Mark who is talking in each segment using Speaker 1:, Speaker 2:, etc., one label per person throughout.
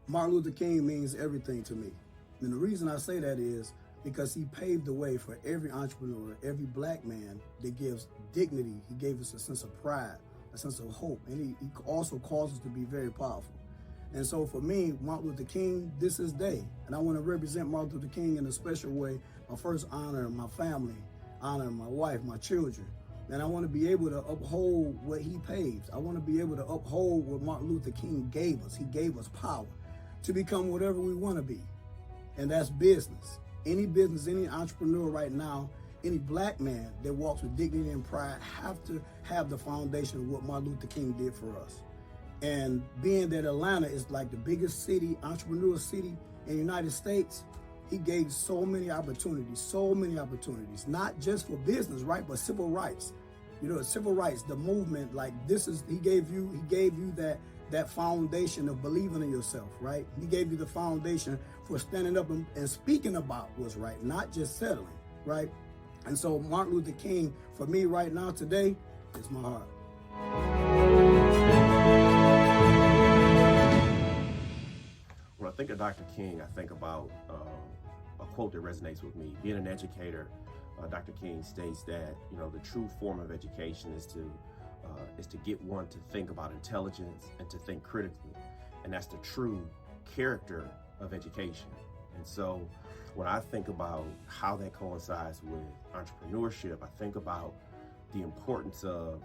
Speaker 1: Martin Luther King means everything to me. And the reason I say that is because he paved the way for every entrepreneur, every black man that gives dignity. He gave us a sense of pride, a sense of hope, and he also calls us to be very powerful. And so for me, Martin Luther King, this is day. And I want to represent Martin Luther King in a special way. I first honor my family, honor my wife, my children. And I want to be able to uphold what he paved. I want to be able to uphold what Martin Luther King gave us. He gave us power to become whatever we want to be. And that's business. Any business, any entrepreneur right now, any black man that walks with dignity and pride have to have the foundation of what Martin Luther King did for us. And being that Atlanta is like the biggest city, entrepreneur city in the United States, he gave so many opportunities, not just for business, right, but civil rights. You know, civil rights, the movement, like this is, he gave you that foundation of believing in yourself, right? He gave you the foundation for standing up and speaking about what's right, not just settling, right? And so Martin Luther King, for me right now today, is my heart.
Speaker 2: When I think of Dr. King, I think about a quote that resonates with me. Being an educator, Dr. King states that, you know, the true form of education is to get one to think about intelligence and to think critically. And that's the true character of education. And so when I think about how that coincides with entrepreneurship, I think about the importance of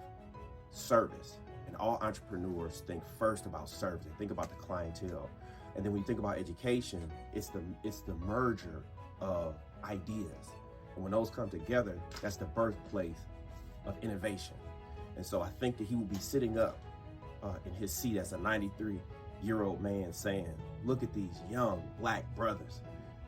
Speaker 2: service. And all entrepreneurs think first about service. They think about the clientele. And then when you think about education, it's the merger of ideas. And when those come together, that's the birthplace of innovation. And so I think that he would be sitting up in his seat as a 93-year-old man saying, look at these young black brothers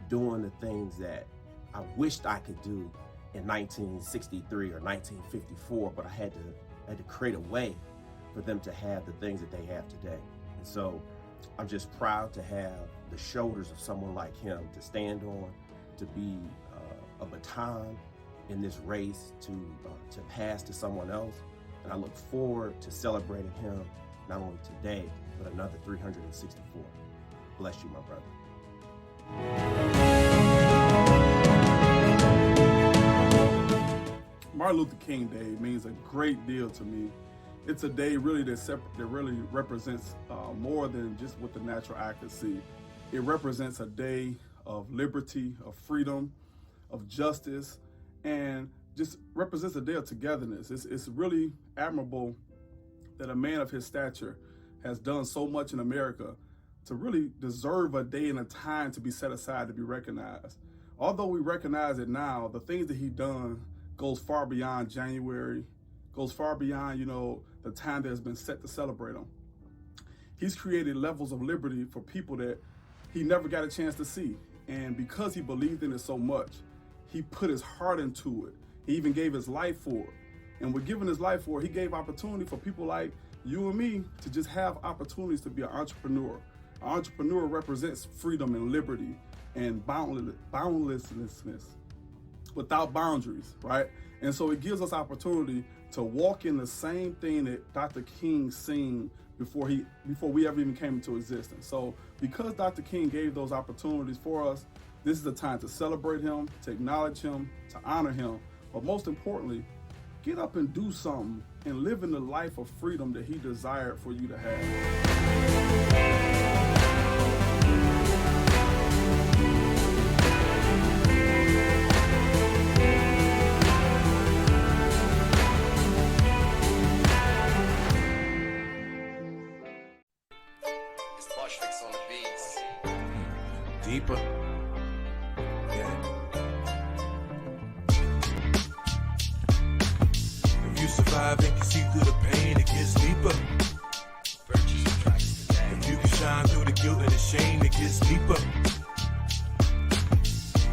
Speaker 2: doing the things that I wished I could do in 1963 or 1954, but I had to create a way for them to have the things that they have today. And so I'm just proud to have the shoulders of someone like him to stand on, to be a baton in this race to pass to someone else. And I look forward to celebrating him not only today, but another 364. Bless you, my brother.
Speaker 3: Martin Luther King Day means a great deal to me. It's a day really that really represents more than just what the natural eye can see. It represents a day of liberty, of freedom, of justice, and just represents a day of togetherness. It's really admirable that a man of his stature has done so much in America to really deserve a day and a time to be set aside to be recognized. Although we recognize it now, the things that he done goes far beyond January, goes far beyond, the time that has been set to celebrate him. He's created levels of liberty for people that he never got a chance to see. And because he believed in it so much, he put his heart into it. He even gave his life for it. And with giving his life for it, he gave opportunity for people like you and me to just have opportunities to be an entrepreneur. An entrepreneur represents freedom and liberty and boundlessness without boundaries, right? And so it gives us opportunity to walk in the same thing that Dr. King seen before we ever even came into existence. So because Dr. King gave those opportunities for us, this is the time to celebrate him, to acknowledge him, to honor him, but most importantly, get up and do something and live in the life of freedom that he desired for you to have.
Speaker 4: Deeper. Yeah. If you survive and can see through the pain, it gets deeper. If you can shine through the guilt and the shame, it gets deeper.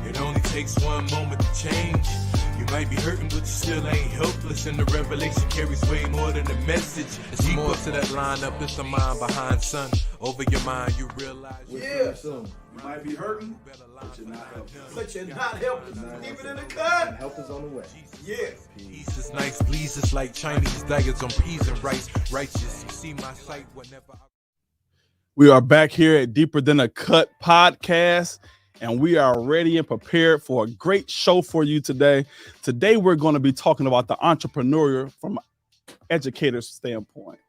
Speaker 4: It only takes one moment to change. You might be hurting, but you still ain't helpless. And the revelation carries way more than the message. It's more to that lineup. It's the mind behind, son. Over your mind, you realize.
Speaker 1: Yeah. You might be hurting, but you're not helpless. But you're not helpless. Keep it in the cut.
Speaker 5: Help is on the way.
Speaker 1: Yeah.
Speaker 4: Peace is nice, please. It's like Chinese daggers on peas and rice. Righteous. You see my sight whenever I...
Speaker 3: We are back here at Deeper Than a Cut podcast, and we are ready and prepared for a great show for you today. Today, we're going to be talking about the entrepreneur from an educator's standpoint.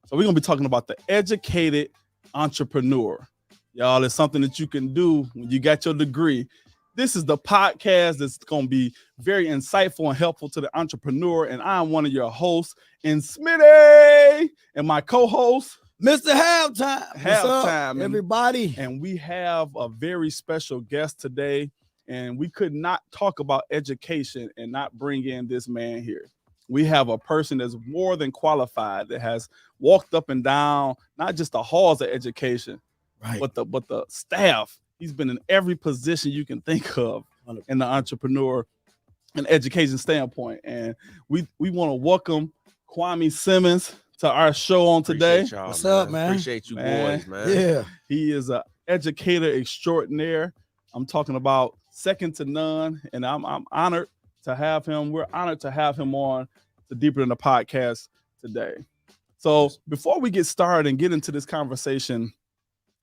Speaker 3: So we're going to be talking about the educated entrepreneur. Y'all, it's something that you can do when you got your degree. This is the podcast that's going to be very insightful and helpful to the entrepreneur, and I'm one of your hosts, and Smitty, and my co-host,
Speaker 1: Mr. Halftime. What's up, everybody?
Speaker 3: And we have a very special guest today, and we could not talk about education and not bring in this man here. We have a person that's more than qualified, that has walked up and down, not just the halls of education, right, but the staff. He's been in every position you can think of in the entrepreneur and education standpoint. And we want to welcome Kwame Simmons to our show on today.
Speaker 1: What's up, man?
Speaker 2: Appreciate you boys, man.
Speaker 1: Yeah.
Speaker 3: He is an educator extraordinaire. I'm talking about second to none, and I'm honored to have him. We're honored to have him on the Deeper Than the Podcast today. So before we get started and get into this conversation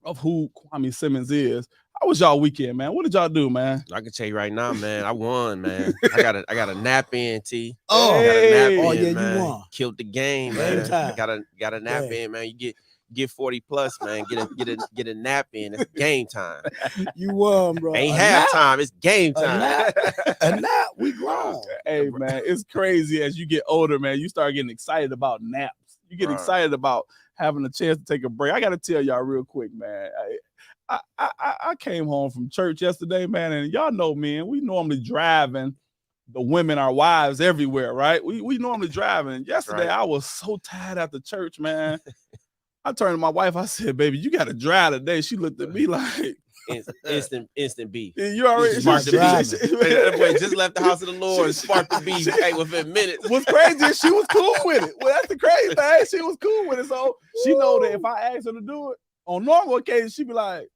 Speaker 3: of who Kwame Simmons is, how was y'all weekend, man? What did y'all do, man?
Speaker 2: I can tell you right now, man. I won, man. I got a nap in, T.
Speaker 1: Oh,
Speaker 2: I got a nap in,
Speaker 1: yeah,
Speaker 2: man.
Speaker 1: you won.
Speaker 2: Killed the game, man. I got a nap in, man. You get 40 plus, man. Get a nap in. It's game time.
Speaker 1: You won, bro.
Speaker 2: Ain't halftime. It's game time.
Speaker 1: A nap. We grown.
Speaker 3: Hey, man, it's crazy as you get older, man. You start getting excited about naps. You get excited about having a chance to take a break. I got to tell y'all real quick, man. I came home from church yesterday, man, and y'all know, man, we normally driving the women, our wives, everywhere, right? We normally driving. Yesterday, I was so tired after church, man. I turned to my wife. I said, "Baby, you got to drive today." She looked at me like
Speaker 2: instant beef.
Speaker 3: You already
Speaker 2: sparked the beef. That boy just left the house of the Lord and sparked the beef. Hey, within minutes.
Speaker 3: What's crazy is she was cool with it. Well, that's the crazy thing. She was cool with it, so she know that if I asked her to do it on normal occasions, she'd be like,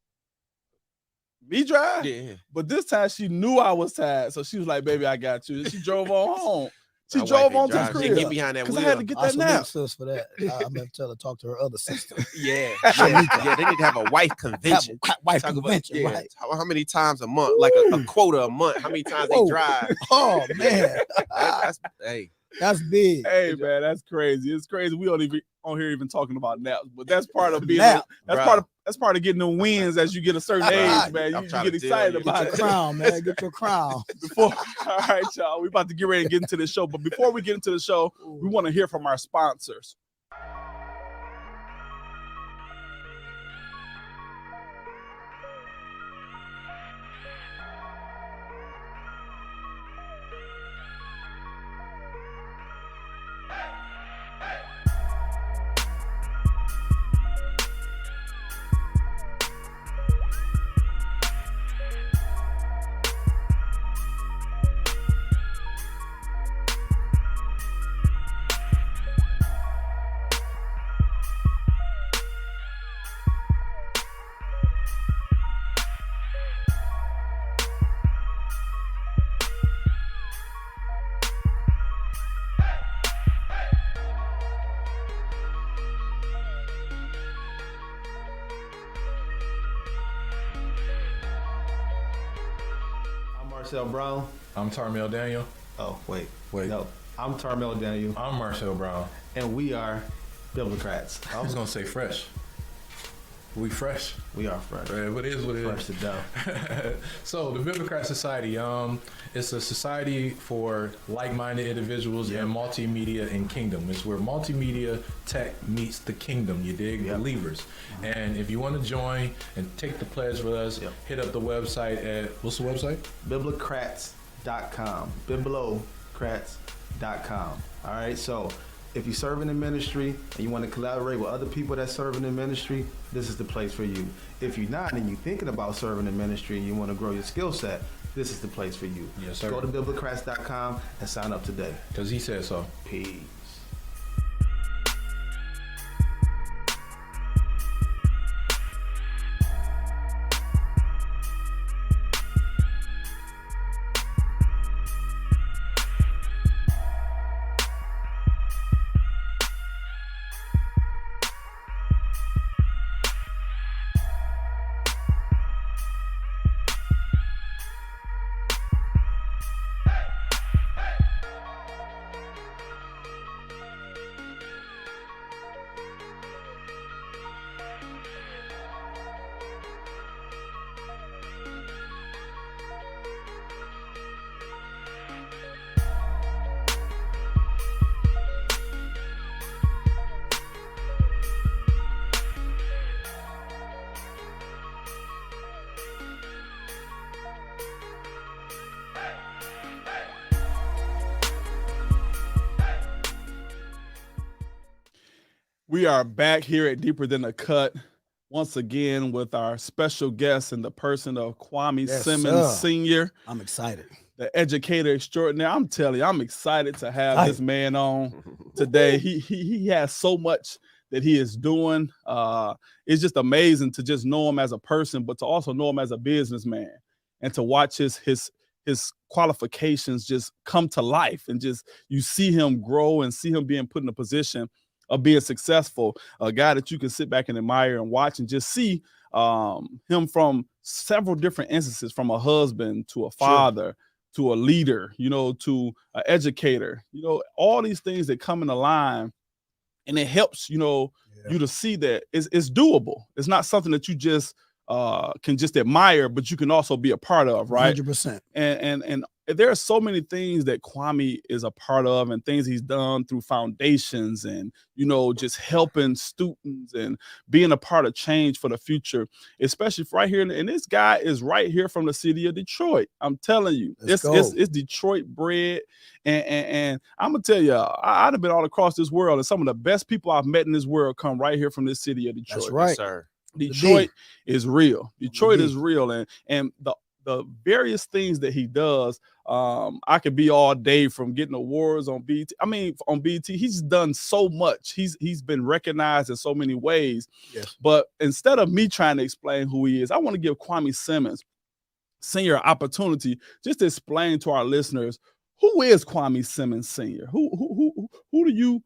Speaker 3: "Me drive?"
Speaker 2: Yeah.
Speaker 3: But this time she knew I was tired, so she was like, "Baby, I got you." She drove on home. She drove on to the crib.
Speaker 2: She get behind that wheel.
Speaker 3: I had to get that nap.
Speaker 1: Sis for that. I'm gonna tell her to talk to her other sister.
Speaker 2: Yeah. They need to have a wife convention.
Speaker 1: Wife convention, right?
Speaker 2: How many times a month? Like a quota a month. How many times they drive?
Speaker 1: Oh man,
Speaker 2: that's
Speaker 1: big.
Speaker 3: Hey man, that's crazy. It's crazy. We don't even on here even talking about naps, but that's part of being. That's part of getting the wins as you get a certain age, man. You get excited about
Speaker 1: it. Get your crown, man. Get your crown.
Speaker 3: All right, y'all. We about to get ready to get into the show, but before we get into the show, we want to hear from our sponsors.
Speaker 5: Marcel Brown.
Speaker 6: I'm Tarmel Daniel.
Speaker 5: Oh, wait. No, I'm Tarmel Daniel.
Speaker 6: I'm Marcel Brown.
Speaker 5: And we are Biblicrats.
Speaker 6: I was going to say fresh. We fresh.
Speaker 5: We are fresh.
Speaker 6: What is what it is.
Speaker 5: Fresh to death.
Speaker 6: So the Biblicrat Society, it's a society for like-minded individuals and multimedia and kingdom. It's where multimedia tech meets the kingdom, you dig? Believers. And if you want to join and take the pledge with us, hit up the website at, what's the website?
Speaker 5: Biblicrats.com. Biblicrats.com. All right, so if you're serving in ministry and you want to collaborate with other people that's serving in ministry, this is the place for you. If you're not and you're thinking about serving in ministry and you want to grow your skill set, this is the place for you.
Speaker 6: Yes, sir.
Speaker 5: Go to biblicrats.com and sign up today.
Speaker 6: Because he said so.
Speaker 5: Peace.
Speaker 3: We are back here at Deeper Than the Cut once again with our special guest in the person of Kwame Simmons Sr.
Speaker 1: I'm excited.
Speaker 3: The educator extraordinaire. I'm telling you, I'm excited to have this man on today. He has so much that he is doing. It's just amazing to just know him as a person, but to also know him as a businessman and to watch his qualifications just come to life, and just you see him grow and see him being put in a position of being successful. A guy that you can sit back and admire and watch and just see him from several different instances, from a husband to a father, to a leader, you know, to an educator, you know, all these things that come in a line, and it helps, you know, you to see that it's doable. It's not something that you just can just admire, but you can also be a part of, right?
Speaker 1: 100%.
Speaker 3: And there are so many things that Kwame is a part of, and things he's done through foundations, and, you know, just helping students and being a part of change for the future, especially right here. And this guy is right here from the city of Detroit. I'm telling you, it's Detroit bred. And I'm gonna tell you, I'd have been all across this world, and some of the best people I've met in this world come right here from this city of Detroit.
Speaker 1: That's right,
Speaker 2: Yes, sir.
Speaker 3: Detroit is real. Detroit is real, and the various things that he does, I could be all day from getting awards on BT. I mean, on BT, he's done so much. He's been recognized in so many ways.
Speaker 1: Yes.
Speaker 3: But instead of me trying to explain who he is, I want to give Kwame Simmons Sr. an opportunity just to explain to our listeners, who is Kwame Simmons Sr.? Who do you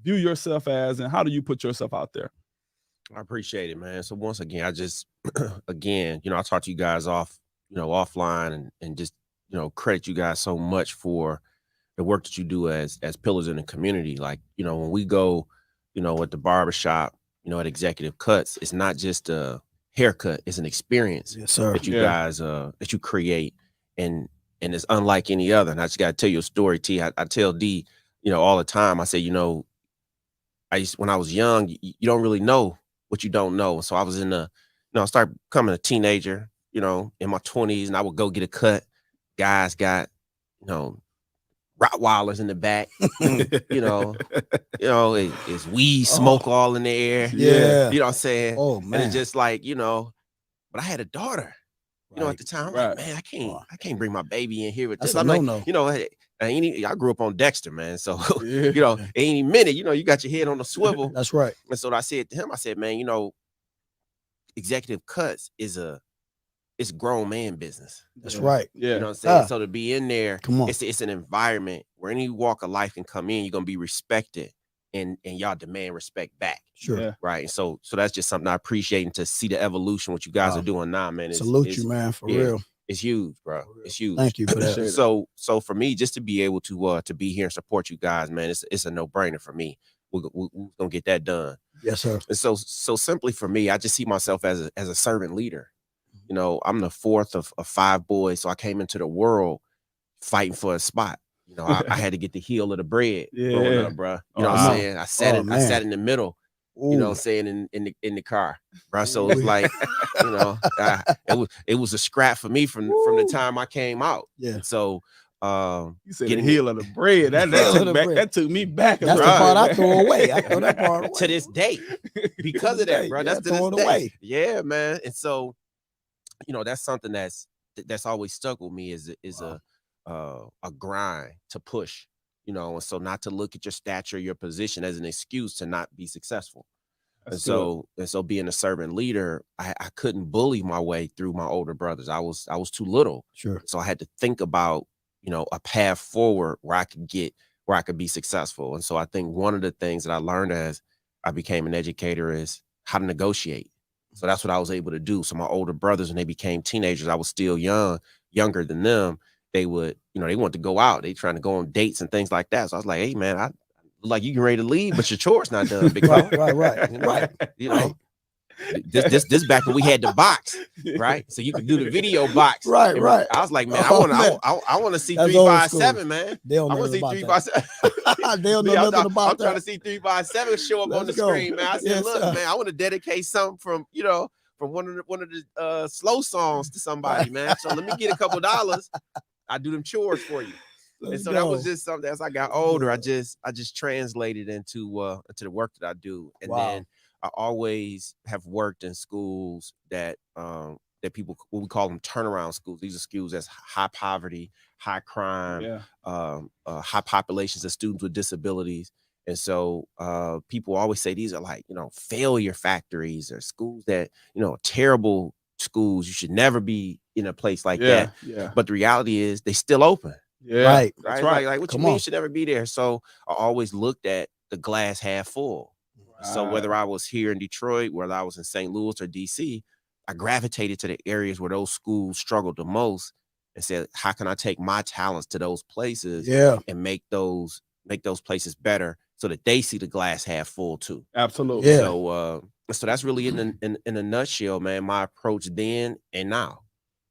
Speaker 3: view yourself as, and how do you put yourself out there?
Speaker 2: I appreciate it, man. So once again, I just, again, you know, I talk to you guys offline and just, you know, credit you guys so much for the work that you do as pillars in the community. Like, you know, when we go, you know, at the barbershop, you know, at Executive Cuts, it's not just a haircut, it's an experience that you guys, that you create. And it's unlike any other. And I just got to tell you a story, T. I tell D, you know, all the time, I say, you know, when I was young, you don't really know what you don't know. So I was in I started becoming a teenager, you know, in my 20s, and I would go get a cut. Guys got, you know, Rottweilers in the back, you know, it's weed smoke all in the air.
Speaker 1: Yeah.
Speaker 2: You know what I'm saying?
Speaker 1: Oh, man.
Speaker 2: And it's just like, you know, but I had a daughter, you know, at the time. I'm like, man, I can't bring my baby in here with this. I'm like, you know, I grew up on Dexter, man. So, you know, any minute, you know, you got your head on the swivel.
Speaker 1: That's right.
Speaker 2: And so I said to him, I said, man, you know, Executive Cuts it's grown man business.
Speaker 1: That's right.
Speaker 2: You know what I'm saying? So to be in there, it's an environment where any walk of life can come in, you're going to be respected, and y'all demand respect back.
Speaker 1: Sure.
Speaker 2: Right. And so that's just something I appreciate, and to see the evolution, what you guys are doing now, man.
Speaker 1: Salute you, man, for real.
Speaker 2: It's huge, bro. It's huge.
Speaker 1: Thank you for that.
Speaker 2: So for me, just to be able to be here and support you guys, man, it's a no-brainer for me. We're gonna get that done.
Speaker 1: Yes, sir.
Speaker 2: And so simply for me, I just see myself as a servant leader. You know, I'm the fourth of 5 boys, so I came into the world fighting for a spot. You know, I had to get the heel of the bread growing up, bro. You know what I'm saying? I sat in the middle. You know what I'm saying, in the car, bro. So it's like, you know, it was a scrap for me from the time I came out.
Speaker 1: Yeah.
Speaker 2: So
Speaker 3: you said the heel of the bread. That took me back.
Speaker 1: That's the part I throw away. I throw that part away.
Speaker 2: To this day, because of that, bro. That's to this day. Away. Yeah, man. And so, you know, that's something that's always stuck with me is a grind to push. You know, and so not to look at your stature, your position as an excuse to not be successful. And so being a servant leader, I couldn't bully my way through my older brothers. I was too little.
Speaker 1: Sure.
Speaker 2: So I had to think about, you know, a path forward where I could be successful. And so I think one of the things that I learned as I became an educator is how to negotiate. So that's what I was able to do. So my older brothers, when they became teenagers, I was still younger than them. They would, you know, they wanted to go out. They trying to go on dates and things like that. So I was like, hey, man, I look like you get ready to leave, but your chores not done, big
Speaker 1: right.
Speaker 2: You know, you know, this back when we had the box, right? So you could do the video box.
Speaker 1: Right.
Speaker 2: I was like, man, I want to see 357, man.
Speaker 1: They don't
Speaker 2: I
Speaker 1: know
Speaker 2: want to see
Speaker 1: about
Speaker 2: 357.
Speaker 1: They don't know nothing about
Speaker 2: I'm trying to see 357 show up on the screen, man. I said, look, man, I want to dedicate something from one of the slow songs to somebody, man. So let me get a couple dollars. I do them chores for you.
Speaker 7: And so that was just something. As I got older, I just translated into the work that I do. And then I always have worked in schools that people, what we call them turnaround schools. These are schools that's high poverty, high crime, high populations of students with disabilities. And so people always say these are like, failure factories or schools that, terrible schools. You should never be in a place like that. Yeah. But the reality is they still open.
Speaker 3: Yeah.
Speaker 7: Right. Like what you mean you should never be there? So I always looked at the glass half full. So whether I was here in Detroit, whether I was in St. Louis or DC, I gravitated to the areas where those schools struggled the most and said, how can I take my talents to those places and make those places better so that they see the glass half full too?
Speaker 3: Absolutely.
Speaker 7: Yeah. So that's really in a nutshell, man, my approach then and now.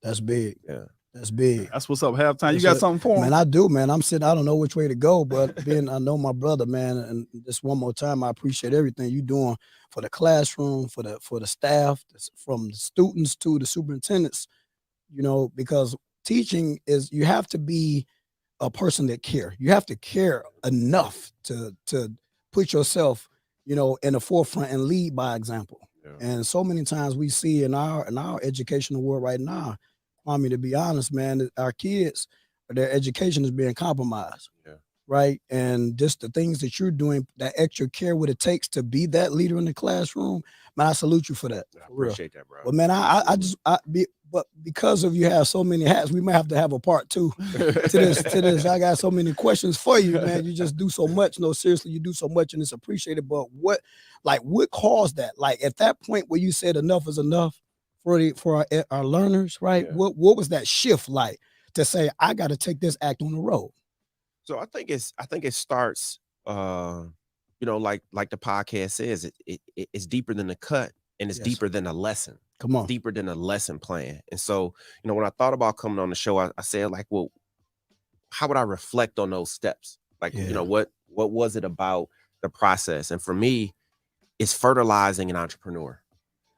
Speaker 1: That's big.
Speaker 7: Yeah.
Speaker 1: That's big.
Speaker 3: That's what's up. Halftime. You got something for him?
Speaker 1: Man, I do, man. I'm sitting, I don't know which way to go, but I know my brother, man. And just one more time, I appreciate everything you doing for the classroom, for the staff, from the students to the superintendents, because teaching is, you have to be a person that care. You have to care enough to put yourself, in the forefront and lead by example. Yeah. And so many times we see in our educational world right now, Kwame, to be honest, man, our kids, their education is being compromised, right? And just the things that you're doing, that extra care, what it takes to be that leader in the classroom, man, I salute you for that.
Speaker 7: I appreciate that, bro.
Speaker 1: But man, but because of you have so many hats, we might have to have a part 2 to this. I got so many questions for you, man. You just do so much. No, seriously, you do so much, and it's appreciated. But what caused that? Like at that point where you said enough is enough for our learners, right? Yeah. What was that shift like to say, I got to take this act on the road?
Speaker 7: So I think it starts, like the podcast says, it's deeper than the cut, and it's deeper than a lesson.
Speaker 1: Come on.
Speaker 7: It's deeper than a lesson plan. And so, when I thought about coming on the show, I said, like, well, how would I reflect on those steps? Like, what was it about the process? And for me, it's fertilizing an entrepreneur.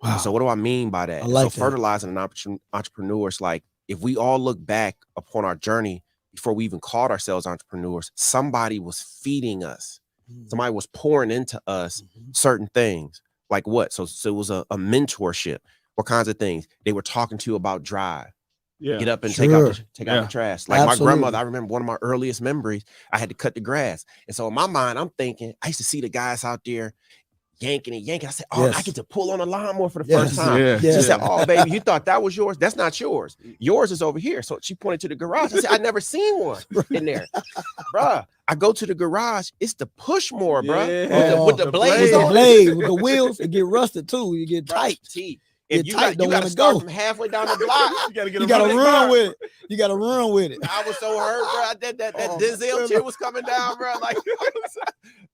Speaker 7: Wow. So what do I mean by that? So fertilizing an entrepreneur is like, if we all look back upon our journey before we even called ourselves entrepreneurs, somebody was feeding us. Somebody was pouring into us certain things. Like what? So it was a mentorship. What kinds of things? They were talking to you about drive. Yeah. Get up and take out the trash. Like my grandmother, I remember one of my earliest memories, I had to cut the grass. And so in my mind, I'm thinking, I used to see the guys out there yanking. I said, I get to pull on a lawnmower for the first time. Yeah. She said, oh, baby, you thought that was yours? That's not yours. Yours is over here. So she pointed to the garage. I said, I never seen one in there. Bruh, I go to the garage. It's the push more, bruh. With the blades on it.
Speaker 1: With the wheels, it get rusted too. You get tight.
Speaker 7: If you got to start from halfway down the block,
Speaker 1: you gotta run with it. You gotta run with it.
Speaker 7: I was so hurt, bro. That Denzel tear was coming down, bro. Like,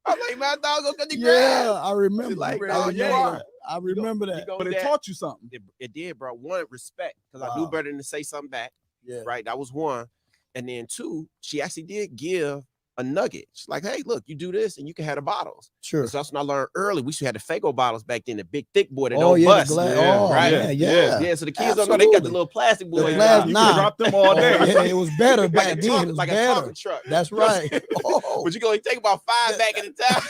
Speaker 7: I'm like, man, I thought I was gonna cut the grass.
Speaker 1: Yeah, I remember. I remember that.
Speaker 3: But it taught you something.
Speaker 7: It did, bro. One, respect, because I knew better than to say something back. Yeah. Right. That was one. And then 2, she actually did give a nugget. She's like, hey, look, you do this and you can have the bottles.
Speaker 1: Sure.
Speaker 7: So that's when I learned early. We used to have the Fago bottles back then, the big thick boy that don't bust. Right? Yeah. So the kids don't know they got the little plastic boys.
Speaker 3: You can drop them all day.
Speaker 1: It was better back then. It was
Speaker 7: like
Speaker 1: better.
Speaker 7: A talking truck.
Speaker 1: That's right.
Speaker 7: But you can only take about 5 back at a time.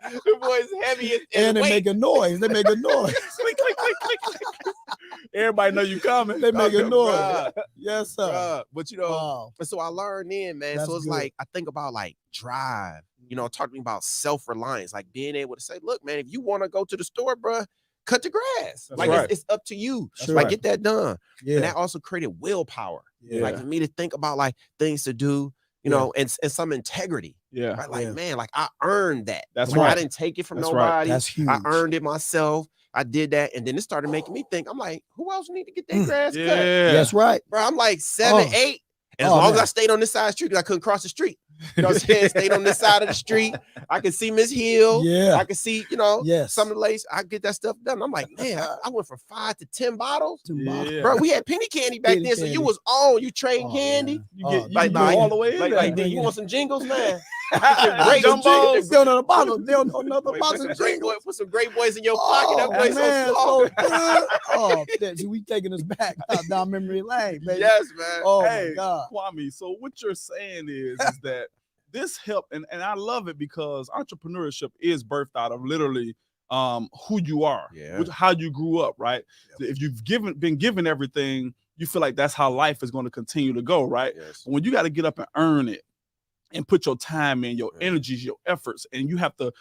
Speaker 7: The boys heavy
Speaker 1: and they make a noise. They make a noise.
Speaker 3: Click, click, click, click, click. Everybody know you coming.
Speaker 1: They make a noise. Yes, sir.
Speaker 7: But so I learned then, man. That's so it's good. Like I think about like drive, talking about self-reliance, like being able to say, look, man, if you want to go to the store, bro, cut the grass.
Speaker 3: That's
Speaker 7: like
Speaker 3: right.
Speaker 7: it's up to you.
Speaker 3: That's
Speaker 7: like get that done.
Speaker 1: Yeah.
Speaker 7: And that also created willpower. Yeah. Like for me to think about like things to do, and some integrity.
Speaker 3: Yeah.
Speaker 7: Right? Like, man, like I earned that.
Speaker 3: That's right.
Speaker 7: I didn't take it from nobody.
Speaker 3: Right.
Speaker 1: That's huge.
Speaker 7: I earned it myself. I did that. And then it started making me think, I'm like, who else need to get that grass cut?
Speaker 1: That's right.
Speaker 7: Bro, I'm like 7, 8. And as long as I stayed on this side of the street, because I couldn't cross the street. You know what I'm saying? Stayed on this side of the street. I could see Miss Hill.
Speaker 1: Yeah.
Speaker 7: I could see, some of the ladies. I get that stuff done. I'm like, man, I went from 5 to 10 bottles.
Speaker 1: Yeah.
Speaker 7: Bro, we had penny candy back then. So you was on. You trade candy.
Speaker 3: You get all the way in there.
Speaker 7: Like, you want some jingles, man? Great
Speaker 3: Jumbo.
Speaker 1: They don't know the bottle. They don't know another
Speaker 7: Wait,
Speaker 1: bottle.
Speaker 7: put some great boys in your pocket. That boy
Speaker 1: man,
Speaker 7: so
Speaker 1: so
Speaker 7: soft.
Speaker 1: good. Oh, see, we taking us back down memory lane, baby.
Speaker 7: Yes, man.
Speaker 1: Oh
Speaker 3: Hey,
Speaker 1: my God.
Speaker 3: Kwame, so what you're saying is that this help, and I love it because entrepreneurship is birthed out of literally who you are, how you grew up, right?
Speaker 1: Yep.
Speaker 3: If you've been given everything, you feel like that's how life is going to continue to go, right?
Speaker 7: Yes.
Speaker 3: But when you got to get up and earn it and put your time in, your energies, your efforts, and you have to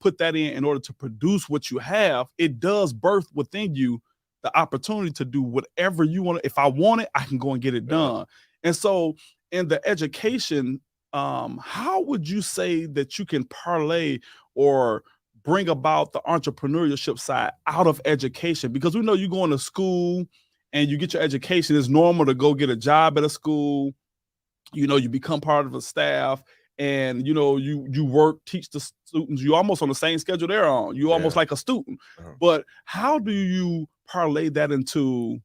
Speaker 3: put that in order to produce what you have, it does birth within you the opportunity to do whatever you want. If I want it, I can go and get it done. And so in the education, how would you say that you can parlay or bring about the entrepreneurship side out of education? Because we know you go into school and you get your education. It's normal to go get a job at a school. You know, you become part of a staff, and you know, you work, teach the students. You almost on the same schedule they're on. You almost like a student. But how do you parlay that into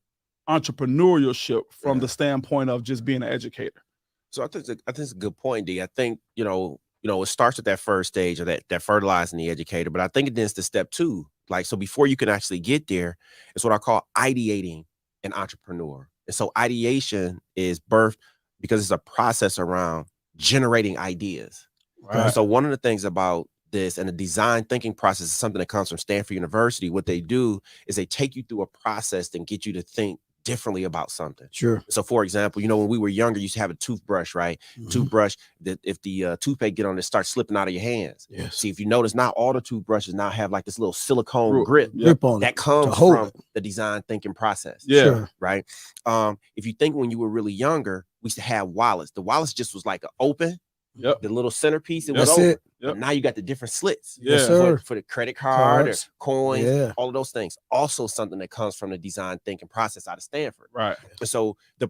Speaker 3: entrepreneurship from the standpoint of just being an educator?
Speaker 7: So I think it's a good point, D. I think, you know, it starts at that first stage of that fertilizing the educator, but I think it is the step 2. Like, so before you can actually get there, it's what I call ideating an entrepreneur. And so ideation is birthed because it's a process around generating ideas. Right. So one of the things about this and the design thinking process is something that comes from Stanford University. What they do is they take you through a process and get you to think differently about something.
Speaker 1: Sure.
Speaker 7: So for example, you know, when we were younger, you used to have a toothbrush, right? Toothbrush, that if the toothpaste get on it, starts slipping out of your hands.
Speaker 1: Yes.
Speaker 7: See, if you notice now, all the toothbrushes now have like this little silicone grip
Speaker 1: on
Speaker 7: that
Speaker 1: it
Speaker 7: comes from the design thinking process.
Speaker 1: Sure.
Speaker 7: Right. If you think when you were really younger, we used to have wallets. The wallets just was like an open. The little centerpiece, it was open. But now you got the different slits. For the credit card, or coins, all of those things. Also something that comes from the design thinking process out of Stanford.
Speaker 3: Right.
Speaker 7: And so the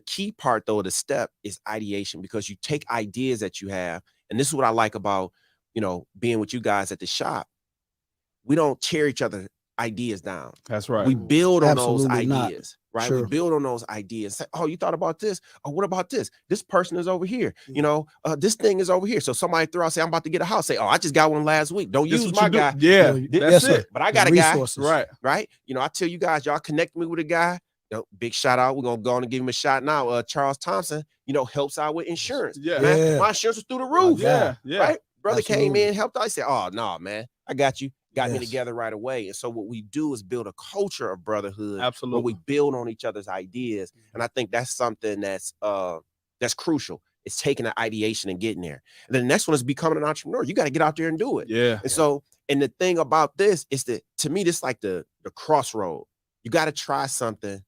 Speaker 7: key part though of the step is ideation, because you take ideas that you have, and this is what I like about, you know, being with you guys at the shop. We don't tear each other ideas down.
Speaker 3: That's right.
Speaker 7: We build on those
Speaker 1: Absolutely
Speaker 7: ideas.
Speaker 1: not.
Speaker 7: Right.
Speaker 1: Sure.
Speaker 7: We build on those ideas. Say, oh, you thought about this? Oh, what about this? This person is over here. You know, this thing is over here. So somebody throw out, say, I'm about to get a house. Say, oh, I just got one last week. Don't use my guy.
Speaker 3: Yeah,
Speaker 7: that's it. But I got a guy.
Speaker 3: Right.
Speaker 7: You know, I tell you guys, y'all connect me with a guy. You know, big shout out. We're gonna go on and give him a shot now. Charles Thompson, you know, helps out with insurance. Man, my insurance was through the roof. Right. Brother came in, helped out. I said, oh no, man, I got you. Got me together right away. And so what we do is build a culture of brotherhood.
Speaker 3: Absolutely.
Speaker 7: Where we build on each other's ideas. And I think that's something that's crucial. It's taking the ideation and getting there. And then the next one is becoming an entrepreneur. You got to get out there and do it. And so, and the thing about this is that, to me, this is like the crossroad. You got to try something,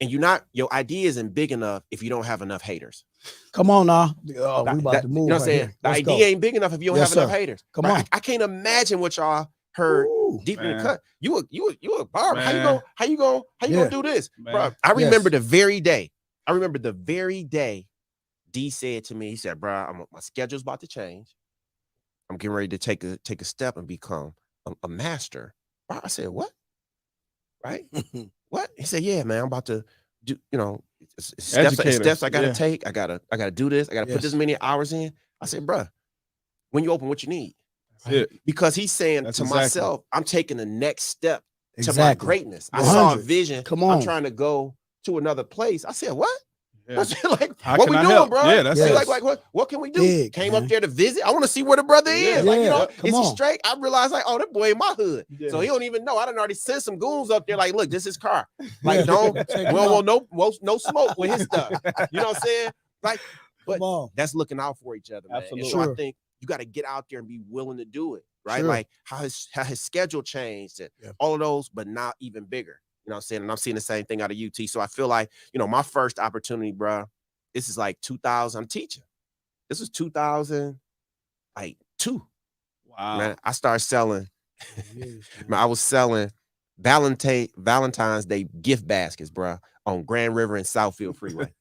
Speaker 7: and your idea isn't big enough if you don't have enough haters.
Speaker 1: Come on now. We about to move.
Speaker 7: You know what I'm saying? The idea ain't big enough if you don't have enough haters.
Speaker 1: Come on.
Speaker 7: I can't imagine what y'all heard deep in the cut. You a barber.
Speaker 3: Man.
Speaker 7: How you gonna do this? Bro, I remember the very day. D said to me, he said, bro, my schedule's about to change. I'm getting ready to take a step and become a master. I said, what? Right? What? He said, yeah, man, I'm about to do, you know, steps I gotta take. I gotta do this. I gotta put this many hours in. I said, bro, when you open, what you need? Because he's saying to myself, I'm taking the next step to my greatness. I saw a vision. Come on. I'm trying to go to another place. I said, what? I said, like, what we doing, bro?
Speaker 3: Yeah, that's it.
Speaker 7: Like what can we do? Came up there to visit. I want to see where the brother is. Like, you know, is he straight? I realized, like, oh, that boy in my hood. So he don't even know. I done already sent some goons up there. Like, look, this is his car. Like, we don't want no smoke with his stuff. You know what I'm saying? Like, but that's looking out for each other, man.
Speaker 3: Absolutely.
Speaker 7: And so I think you got to get out there and be willing to do it, right? Like how his schedule changed and all of those, but not even bigger. You know what I'm saying? And I'm seeing the same thing out of UT. So I feel like, you know, my first opportunity, bro, this is like 2000. I'm teaching. This was 2002.
Speaker 3: Wow.
Speaker 7: Man, I started selling. Man, I was selling Valentine's Day gift baskets, bro, on Grand River and Southfield Freeway.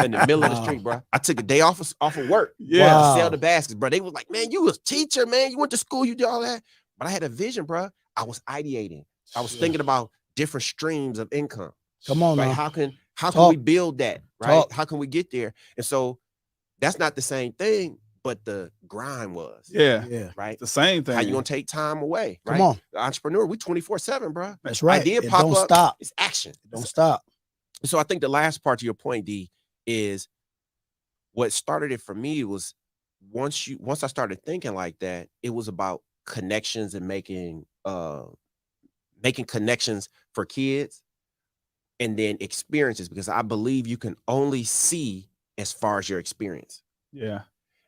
Speaker 7: In the middle of the street, bro. I took a day off of work. To sell the baskets, bro. They was like, man, you was a teacher, man. You went to school, you did all that. But I had a vision, bro. I was ideating. I was thinking about different streams of income.
Speaker 1: Come on,
Speaker 7: like,
Speaker 1: now.
Speaker 7: how can we build that, right? How can we get there? And so that's not the same thing but the grind was.
Speaker 3: Yeah.
Speaker 7: Right.
Speaker 3: It's the same thing.
Speaker 7: How you gonna take time away? Right.
Speaker 1: Come on.
Speaker 7: The entrepreneur, we 24/7, bro.
Speaker 1: That's right.
Speaker 7: Idea
Speaker 1: It
Speaker 7: pop
Speaker 1: don't
Speaker 7: up.
Speaker 1: stop.
Speaker 7: It's action.
Speaker 1: It don't stop.
Speaker 7: So I think the last part to your point, D, is what started it for me was once I started thinking like that, it was about connections and making connections for kids, and then experiences, because I believe you can only see as far as your experience.
Speaker 3: Yeah.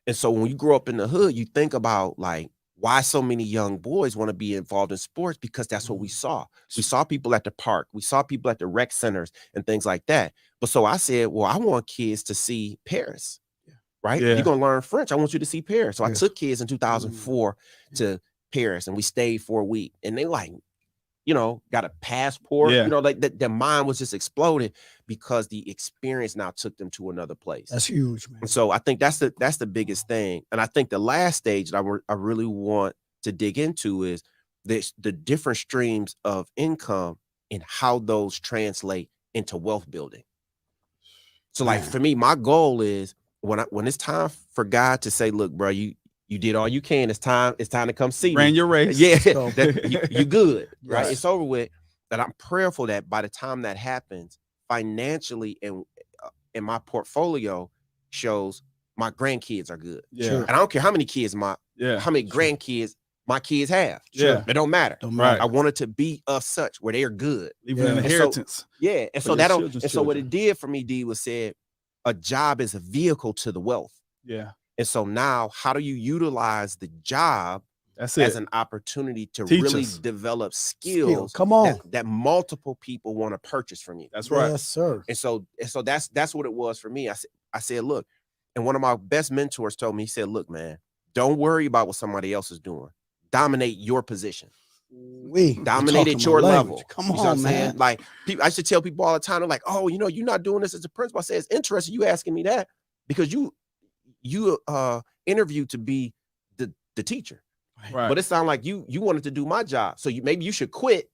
Speaker 7: And so when you grow up in the hood, you think about like why so many young boys want to be involved in sports, because that's what we saw. We saw people at the park, we saw people at the rec centers and things like that. But so I said, well, I want kids to see Paris, right?
Speaker 3: Yeah.
Speaker 7: You're gonna learn French. I want you to see Paris. So I
Speaker 1: Yes.
Speaker 7: took kids in 2004 to Paris, and we stayed for a week, and they like, you know, got a passport.
Speaker 3: Yeah.
Speaker 7: You know, like their mind was just exploded because the experience now took them to another place.
Speaker 1: That's huge, man.
Speaker 7: And so I think that's the biggest thing. And I think the last stage that I really want to dig into is the different streams of income and how those translate into wealth building. So like for me, my goal is when it's time for God to say, look, bro, you did all you can. It's time to come see
Speaker 3: Ran
Speaker 7: me.
Speaker 3: your race.
Speaker 7: Yeah,
Speaker 1: So-
Speaker 7: you good, right?
Speaker 1: Yes.
Speaker 7: It's over with. And I'm prayerful that by the time that happens, financially and my portfolio shows my grandkids are good.
Speaker 3: Yeah.
Speaker 1: Sure.
Speaker 7: And I don't care how many kids how many grandkids my kids have.
Speaker 3: Yeah.
Speaker 7: It don't matter.
Speaker 1: Don't
Speaker 3: Right.
Speaker 1: matter.
Speaker 7: I want it to be of such where they are good.
Speaker 3: Leaving
Speaker 1: Yeah.
Speaker 3: an
Speaker 1: And
Speaker 7: so-
Speaker 3: inheritance.
Speaker 7: Yeah. And so
Speaker 3: your
Speaker 7: that
Speaker 3: children's
Speaker 7: and so what it
Speaker 3: children.
Speaker 7: did for me, D, was said a job is a vehicle to the wealth.
Speaker 3: Yeah.
Speaker 7: And so now how do you utilize the job
Speaker 3: That's it.
Speaker 7: as an opportunity to
Speaker 3: Teach
Speaker 7: really
Speaker 3: us.
Speaker 7: develop
Speaker 1: Skills.
Speaker 7: skills
Speaker 1: Come on.
Speaker 7: that multiple people want to purchase from you?
Speaker 3: That's right.
Speaker 1: Yes, sir.
Speaker 7: And so that's what it was for me. I said, look, and one of my best mentors told me, he said, look, man, don't worry about what somebody else is doing. Dominate your position. Dominate at your level.
Speaker 1: Come
Speaker 7: You know what I'm
Speaker 1: on,
Speaker 7: saying?
Speaker 1: man.
Speaker 7: Like people, I should tell people all the time, they're like, oh, you know, you're not doing this as a principal. I say, it's interesting you asking me that, because you interviewed to be the teacher.
Speaker 3: Right.
Speaker 7: But it sounded like you wanted to do my job. So maybe you should quit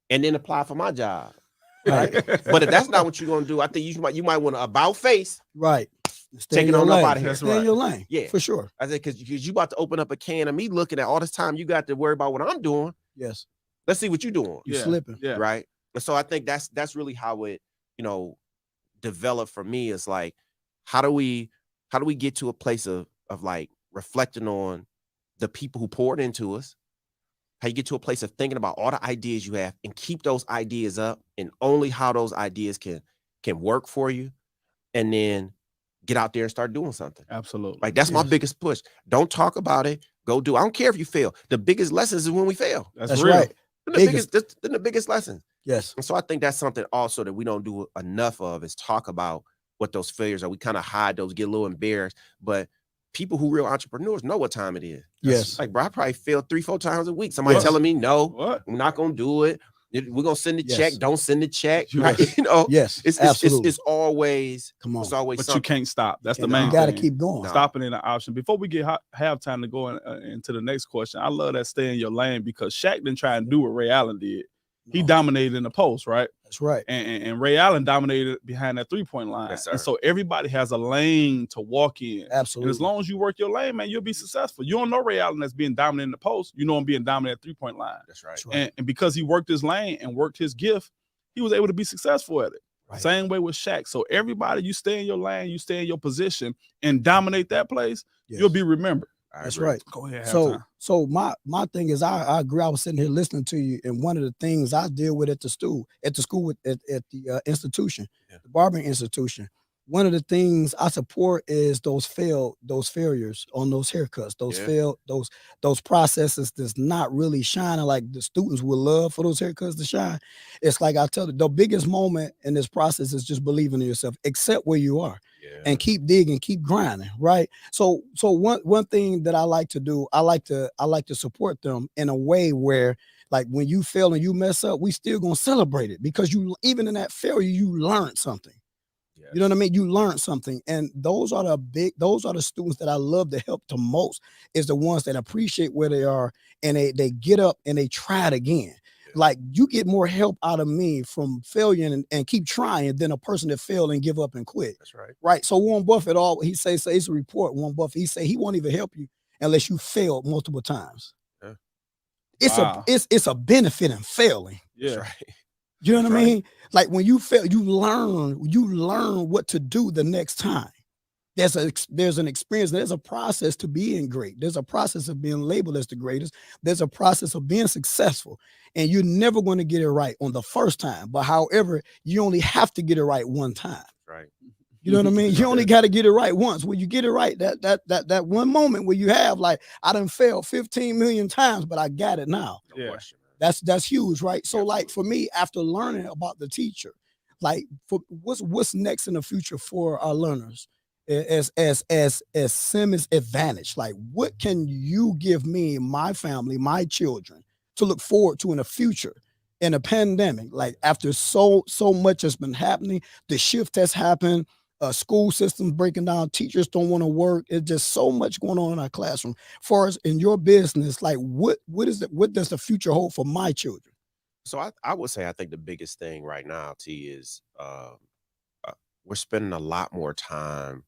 Speaker 7: and then apply for my job. Right. But if that's not what you're gonna do, I think you might want to about face.
Speaker 1: Right. Stay
Speaker 7: Take
Speaker 1: in
Speaker 7: it
Speaker 1: your
Speaker 7: on up
Speaker 1: lane.
Speaker 7: outta here.
Speaker 3: That's
Speaker 1: Stay in
Speaker 3: right.
Speaker 1: your lane.
Speaker 7: Yeah.
Speaker 1: For sure.
Speaker 7: I said, because you about to open up a can of me looking at all this time you got to worry about what I'm doing.
Speaker 1: Yes.
Speaker 7: Let's see what you're doing.
Speaker 1: You slipping.
Speaker 3: Yeah.
Speaker 7: Right. And so I think that's really how it, developed for me. Is like, how do we get to a place of like reflecting on the people who poured into us? How you get to a place of thinking about all the ideas you have and keep those ideas up, and only how those ideas can work for you, and then get out there and start doing something.
Speaker 3: Absolutely.
Speaker 7: Like that's my
Speaker 1: Yes.
Speaker 7: biggest push. Don't talk about it. Go do. I don't care if you fail. The biggest lessons is when we fail.
Speaker 3: That's
Speaker 1: That's
Speaker 3: real.
Speaker 1: right.
Speaker 7: They're the biggest lessons.
Speaker 1: Yes.
Speaker 7: And so I think that's something also that we don't do enough of, is talk about what those failures are. We kind of hide those, get a little embarrassed, but people who real entrepreneurs know what time it is.
Speaker 1: Yes.
Speaker 7: Like, bro, I probably failed 3-4 times a week. Somebody
Speaker 3: Yes.
Speaker 7: telling me, no,
Speaker 3: What?
Speaker 7: we're not going to do it. We're going to send the
Speaker 1: Yes.
Speaker 7: check. Don't send the check.
Speaker 3: Yes.
Speaker 7: Right?
Speaker 1: Yes. Absolutely.
Speaker 7: It's always,
Speaker 1: Come on.
Speaker 7: it's always
Speaker 3: But
Speaker 7: something.
Speaker 3: you can't stop. That's the
Speaker 1: You
Speaker 3: main
Speaker 1: got to
Speaker 3: thing.
Speaker 1: keep going.
Speaker 7: No.
Speaker 3: Stopping ain't an option. Before we get have time to go into the next question, I love that stay in your lane, because Shaq didn't try and do what Ray Allen did. He
Speaker 1: No.
Speaker 3: dominated in the post, right?
Speaker 1: That's right.
Speaker 3: And Ray Allen dominated behind that 3-point line.
Speaker 7: Yes, sir.
Speaker 3: And so everybody has a lane to walk in. And
Speaker 1: Absolutely.
Speaker 3: as long as you work your lane, man, you'll be successful. You don't know Ray Allen that's being dominant in the post. You know him being dominant at 3-point line.
Speaker 7: That's right.
Speaker 1: That's right.
Speaker 3: And because he worked his lane and worked his gift, he was able to be successful at it.
Speaker 1: Right.
Speaker 3: Same way with Shaq. So everybody, you stay in your lane, you stay in your position and dominate that place,
Speaker 1: Yes.
Speaker 3: you'll be remembered.
Speaker 7: I
Speaker 1: That's
Speaker 7: agree.
Speaker 1: right.
Speaker 3: Go ahead.
Speaker 1: So my thing is, I agree. I was sitting here listening to you, and one of the things I deal with at the school at the institution,
Speaker 7: Yeah.
Speaker 1: the barbering institution, one of the things I support is those failures on those haircuts,
Speaker 7: Yeah.
Speaker 1: those processes that's not really shining like the students would love for those haircuts to shine. It's like I tell you, the biggest moment in this process is just believing in yourself, accept where you are.
Speaker 7: Yeah.
Speaker 1: And keep digging, keep grinding, right? So one thing that I like to do, I like to support them in a way where, like, when you fail and you mess up, we still gonna celebrate it, because you, even in that failure, you learned something.
Speaker 7: Yes.
Speaker 1: You know what I mean? You learned something, and those are the students that I love to help the most, is the ones that appreciate where they are, and they get up and they try it again. Like you get more help out of me from failure and keep trying than a person that failed and give up and quit.
Speaker 2: That's right.
Speaker 1: Right. So Warren Buffett, it's a report. Warren Buffett, he say he won't even help you unless you failed multiple times.
Speaker 2: Yeah.
Speaker 1: It's a benefit in failing.
Speaker 3: Yeah.
Speaker 2: That's right.
Speaker 1: You know
Speaker 2: That's
Speaker 1: what I
Speaker 2: right.
Speaker 1: mean? Like when you fail, you learn what to do the next time. There's an experience. There's a process to being great. There's a process of being labeled as the greatest. There's a process of being successful. And you're never going to get it right on the first time. But however, you only have to get it right one time.
Speaker 2: Right.
Speaker 1: You know what I mean? You only got to get it right once. When you get it right, that one moment where you have like, I done failed 15 million times, but I got it now.
Speaker 2: No question.
Speaker 1: That's huge, right? So like
Speaker 2: Absolutely.
Speaker 1: for me, after learning about the teacher, like for what's next in the future for our learners as Simmons Advantage, like what can you give me, my family, my children to look forward to in the future in a pandemic? Like after so much has been happening, the shift has happened, school systems breaking down, teachers don't want to work. It's just so much going on in our classroom. For us in your business, like what does the future hold for my children?
Speaker 7: So I would say I think the biggest thing right now, T, is we're spending a lot more time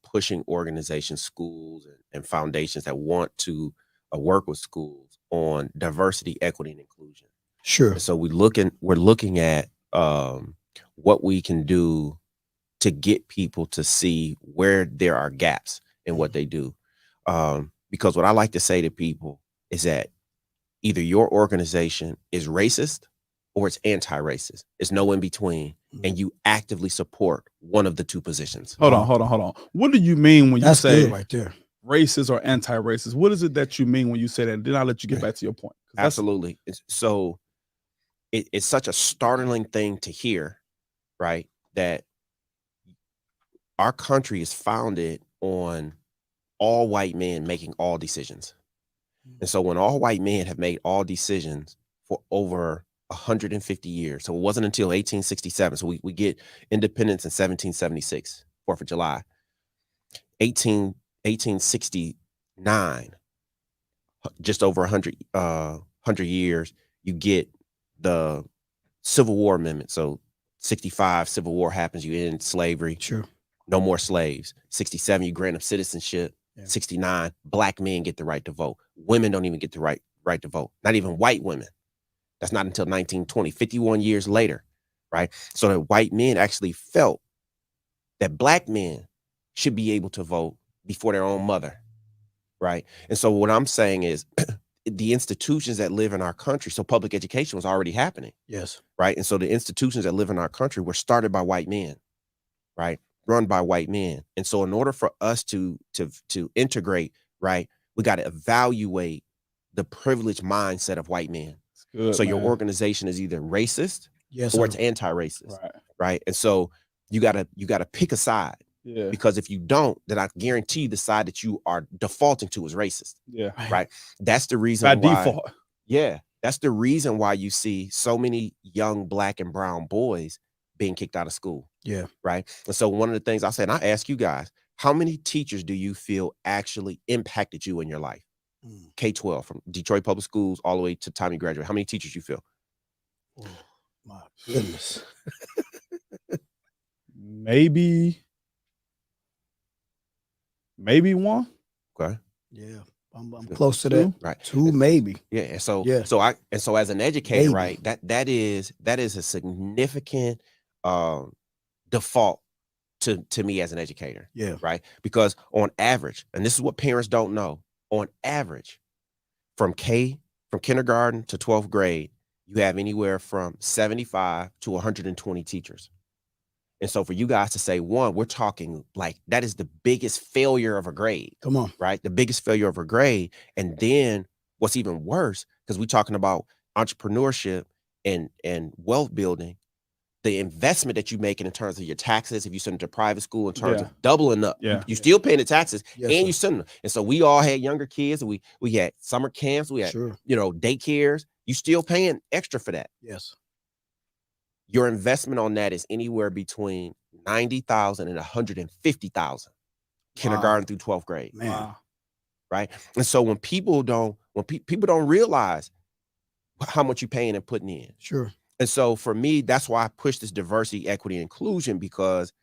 Speaker 7: pushing organizations, schools, and foundations that want to work with schools on diversity, equity, and inclusion.
Speaker 1: Sure.
Speaker 7: And so we're looking at what we can do to get people to see where there are gaps in what they do. Because what I like to say to people is that either your organization is racist or it's anti-racist. It's no in between. And you actively support one of the two positions.
Speaker 3: Hold on. What do you mean when you
Speaker 1: That's
Speaker 3: say
Speaker 1: good right there.
Speaker 3: racist or anti-racist? What is it that you mean when you say that? Then I'll let you get back to your point.
Speaker 7: Absolutely. So it's such a startling thing to hear, right? That our country is founded on all white men making all decisions. And so when all white men have made all decisions for over 150 years, so it wasn't until 1867. So we get independence in 1776, 4th of July. 1869, just over 100 years, you get the Civil War Amendment. So 65, Civil War happens, you end slavery.
Speaker 1: Sure.
Speaker 7: No more slaves. 67, you grant them citizenship. Yeah. 69, black men get the right to vote. Women don't even get the right to vote. Not even white women. That's not until 1920, 51 years later, right? So the white men actually felt that black men should be able to vote before their own mother, right? And so what I'm saying is the institutions that live in our country, so public education was already happening.
Speaker 1: Yes.
Speaker 7: Right? And so the institutions that live in our country were started by white men, right? Run by white men. And so in order for us to integrate, right, we got to evaluate the privileged mindset of white men.
Speaker 3: Good,
Speaker 7: so
Speaker 3: man.
Speaker 7: your organization is either racist or it's anti-racist, right? And so you gotta pick a side, because if you don't, then I guarantee the side that you are defaulting to is racist, right? That's the reason
Speaker 3: by
Speaker 7: why,
Speaker 3: default.
Speaker 7: Yeah, that's the reason why you see so many young black and brown boys being kicked out of school, right? And so one of the things I said, and I ask you guys, how many teachers do you feel actually impacted you in your life? K-12, from Detroit Public Schools all the way to time you graduate. How many teachers you feel?
Speaker 1: Oh, my goodness.
Speaker 3: Maybe one.
Speaker 1: Okay. Yeah. I'm close to that.
Speaker 7: Right.
Speaker 1: 2, maybe.
Speaker 7: Yeah. And so,
Speaker 1: yeah.
Speaker 7: so as an educator, right, that is a significant default to me as an educator.
Speaker 1: Yeah.
Speaker 7: Right. Because on average, and this is what parents don't know, on average, from kindergarten to 12th grade, you have anywhere from 75 to 120 teachers. And so for you guys to say, one, we're talking like that is the biggest failure of a grade.
Speaker 1: Come on.
Speaker 7: Right? The biggest failure of a grade. And then what's even worse, because we're talking about entrepreneurship and wealth building, the investment that you make in terms of your taxes, if you send them to private school, in terms of doubling up, you're still paying the taxes, and you send them. And so we all had younger kids, and we had summer camps, we had daycares. You still paying extra for that.
Speaker 1: Yes.
Speaker 7: Your investment on that is anywhere between $90,000 and $150,000, kindergarten through 12th grade.
Speaker 1: Man.
Speaker 7: Right. And so when people don't realize how much you paying and putting in.
Speaker 1: Sure.
Speaker 7: And so for me, that's why I push this diversity, equity, and inclusion, because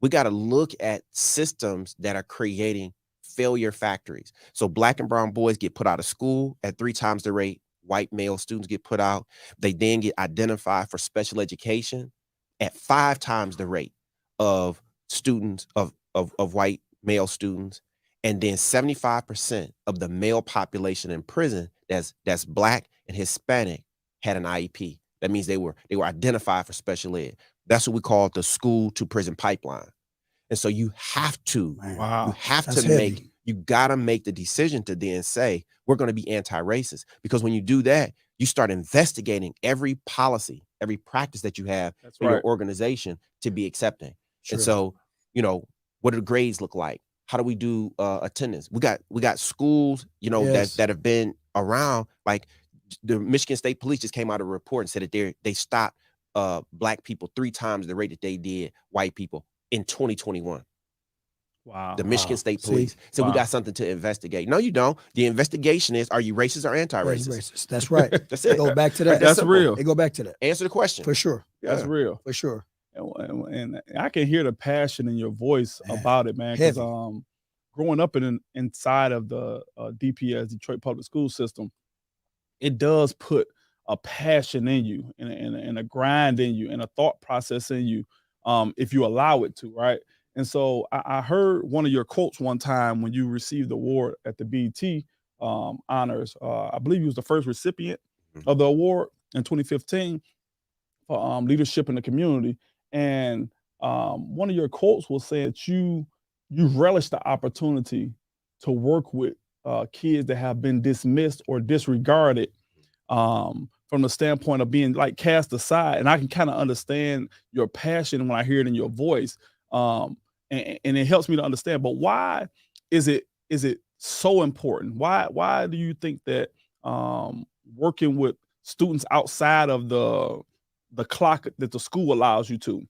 Speaker 7: we got to look at systems that are creating failure factories. So Black and brown boys get put out of school at 3 times the rate white male students get put out. They then get identified for special education at 5 times the rate of students of white male students. And then 75% of the male population in prison that's Black and Hispanic had an IEP. That means they were identified for special ed. That's what we call the school to prison pipeline. And so you have to, you gotta make the decision to then say, we're gonna be anti-racist. Because when you do that, you start investigating every policy, every practice that you have in your organization to be accepting. Sure. And so, you know, what do the grades look like? How do we do attendance? We got schools, you know, that have been around. Like the Michigan State Police just came out of a report and said that they stopped Black people 3 times the rate that they did white people in 2021.
Speaker 3: Wow.
Speaker 7: The Michigan State Police. So we got something to investigate. No, you don't. The investigation is, are you racist or anti-racist?
Speaker 1: Racist. That's right.
Speaker 7: That's it.
Speaker 1: Go back to that.
Speaker 3: That's real.
Speaker 1: They go back to that.
Speaker 7: Answer the question.
Speaker 1: For sure.
Speaker 3: That's real.
Speaker 1: For sure.
Speaker 3: And I can hear the passion in your voice about it, man. Because growing up inside of the DPS, Detroit Public School System, it does put a passion in you and a grind in you and a thought process in you, if you allow it to, right? And so I heard one of your quotes one time when you received the award at the BET honors. I believe you was the first recipient of the award in 2015 for leadership in the community. And one of your quotes was saying that you relish the opportunity to work with kids that have been dismissed or disregarded from the standpoint of being like cast aside. And I can kind of understand your passion when I hear it in your voice. And it helps me to understand, but why is it so important? Why do you think that working with students outside of the clock that the school allows you to?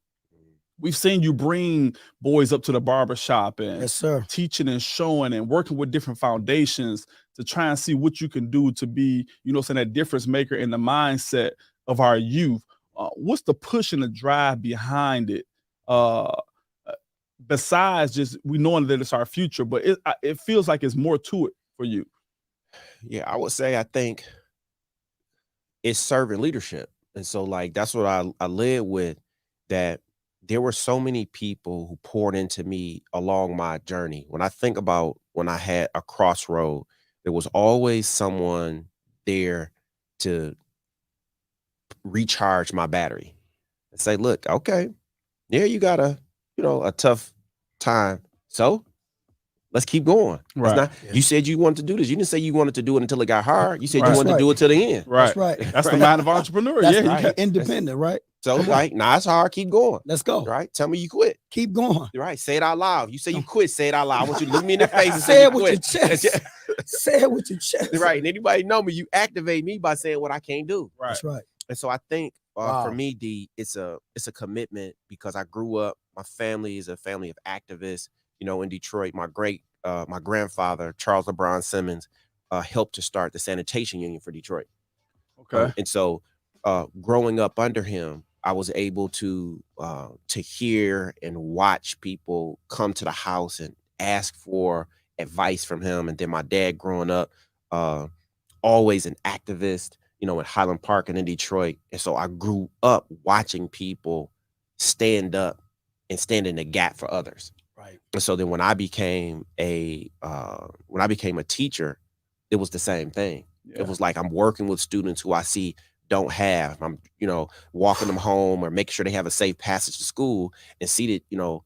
Speaker 3: We've seen you bring boys up to the barbershop and teaching and showing and working with different foundations to try and see what you can do to be, you know, saying that difference maker in the mindset of our youth. What's the push and the drive behind it? Besides just we knowing that it's our future, but it feels like it's more to it for you.
Speaker 7: Yeah, I would say I think it's servant leadership. And so like that's what I led with, that there were so many people who poured into me along my journey. When I think about when I had a crossroad, there was always someone there to recharge my battery and say, look, okay, yeah, you got a tough time. So let's keep going.
Speaker 3: Right.
Speaker 7: You said you wanted to do this. You didn't say you wanted to do it until it got hard. You said you wanted to do it till the end.
Speaker 3: Right.
Speaker 1: That's right.
Speaker 3: That's the mind of entrepreneur.
Speaker 1: That's right. Independent, right?
Speaker 7: So like, nah, it's hard. Keep going.
Speaker 1: Let's go.
Speaker 7: Right. Tell me you quit.
Speaker 1: Keep going.
Speaker 7: Right. Say it out loud. You say you quit. Say it out loud. I want you to look me in the face and
Speaker 1: say
Speaker 7: say
Speaker 1: it
Speaker 7: you
Speaker 1: with
Speaker 7: quit.
Speaker 1: your chest. Say it with your chest.
Speaker 7: Right. And anybody know me, you activate me by saying what I can't do.
Speaker 3: Right.
Speaker 1: That's right.
Speaker 7: And so I think for me, D, it's a commitment, because I grew up, my family is a family of activists, you know, in Detroit. My grandfather, Charles LeBron Simmons, helped to start the sanitation union for Detroit.
Speaker 3: Okay.
Speaker 7: And so growing up under him, I was able to hear and watch people come to the house and ask for advice from him. And then my dad growing up, always an activist, you know, in Highland Park and in Detroit. And so I grew up watching people stand up and stand in the gap for others.
Speaker 1: Right.
Speaker 7: And so then when I became a teacher, it was the same thing. Yeah. It was like I'm working with students who I see don't have. I'm, you know, walking them home or making sure they have a safe passage to school, and see that, you know,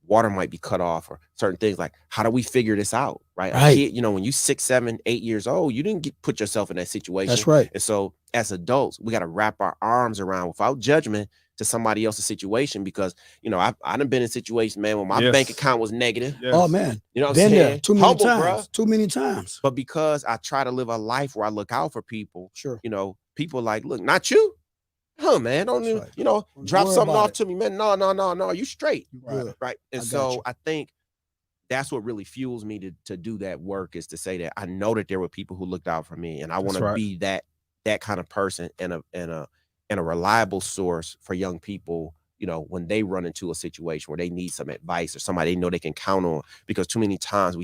Speaker 7: water might be cut off or certain things. Like, how do we figure this out? Right. A kid, you know, when you 6, 7, 8 years old, you didn't put yourself in that situation.
Speaker 1: That's right.
Speaker 7: And so as adults, we got to wrap our arms around without judgment to somebody else's situation, because, you know, I done been in situations, man, when my bank account was negative.
Speaker 3: Yes.
Speaker 1: Oh man.
Speaker 7: You know what
Speaker 1: Been
Speaker 7: I'm saying?
Speaker 1: there too many times.
Speaker 7: Bruh.
Speaker 1: Too many times.
Speaker 7: But because I try to live a life where I look out for people,
Speaker 1: sure,
Speaker 7: you know, people like, look, not you. Huh, man, don't even,
Speaker 1: right.
Speaker 7: you know, drop something off to me, man. No, you straight.
Speaker 1: Right.
Speaker 7: And so I think that's what really fuels me to do that work, is to say that I know that there were people who looked out for me, and I want to be that that kind of person and a reliable source for young people, you know, when they run into a situation where they need some advice or somebody they know they can count on, because too many times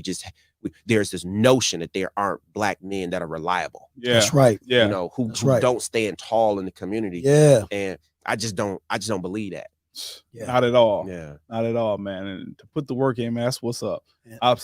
Speaker 7: there's this notion that there aren't Black men that are reliable.
Speaker 3: Yeah.
Speaker 1: That's right.
Speaker 3: Yeah.
Speaker 7: You know, who
Speaker 1: right.
Speaker 7: don't stand tall in the community.
Speaker 1: Yeah.
Speaker 7: And I just don't believe that.
Speaker 1: Yeah.
Speaker 3: Not at all.
Speaker 7: Yeah.
Speaker 3: Not at all, man. And to put the work in, man, that's what's up.
Speaker 1: Yeah.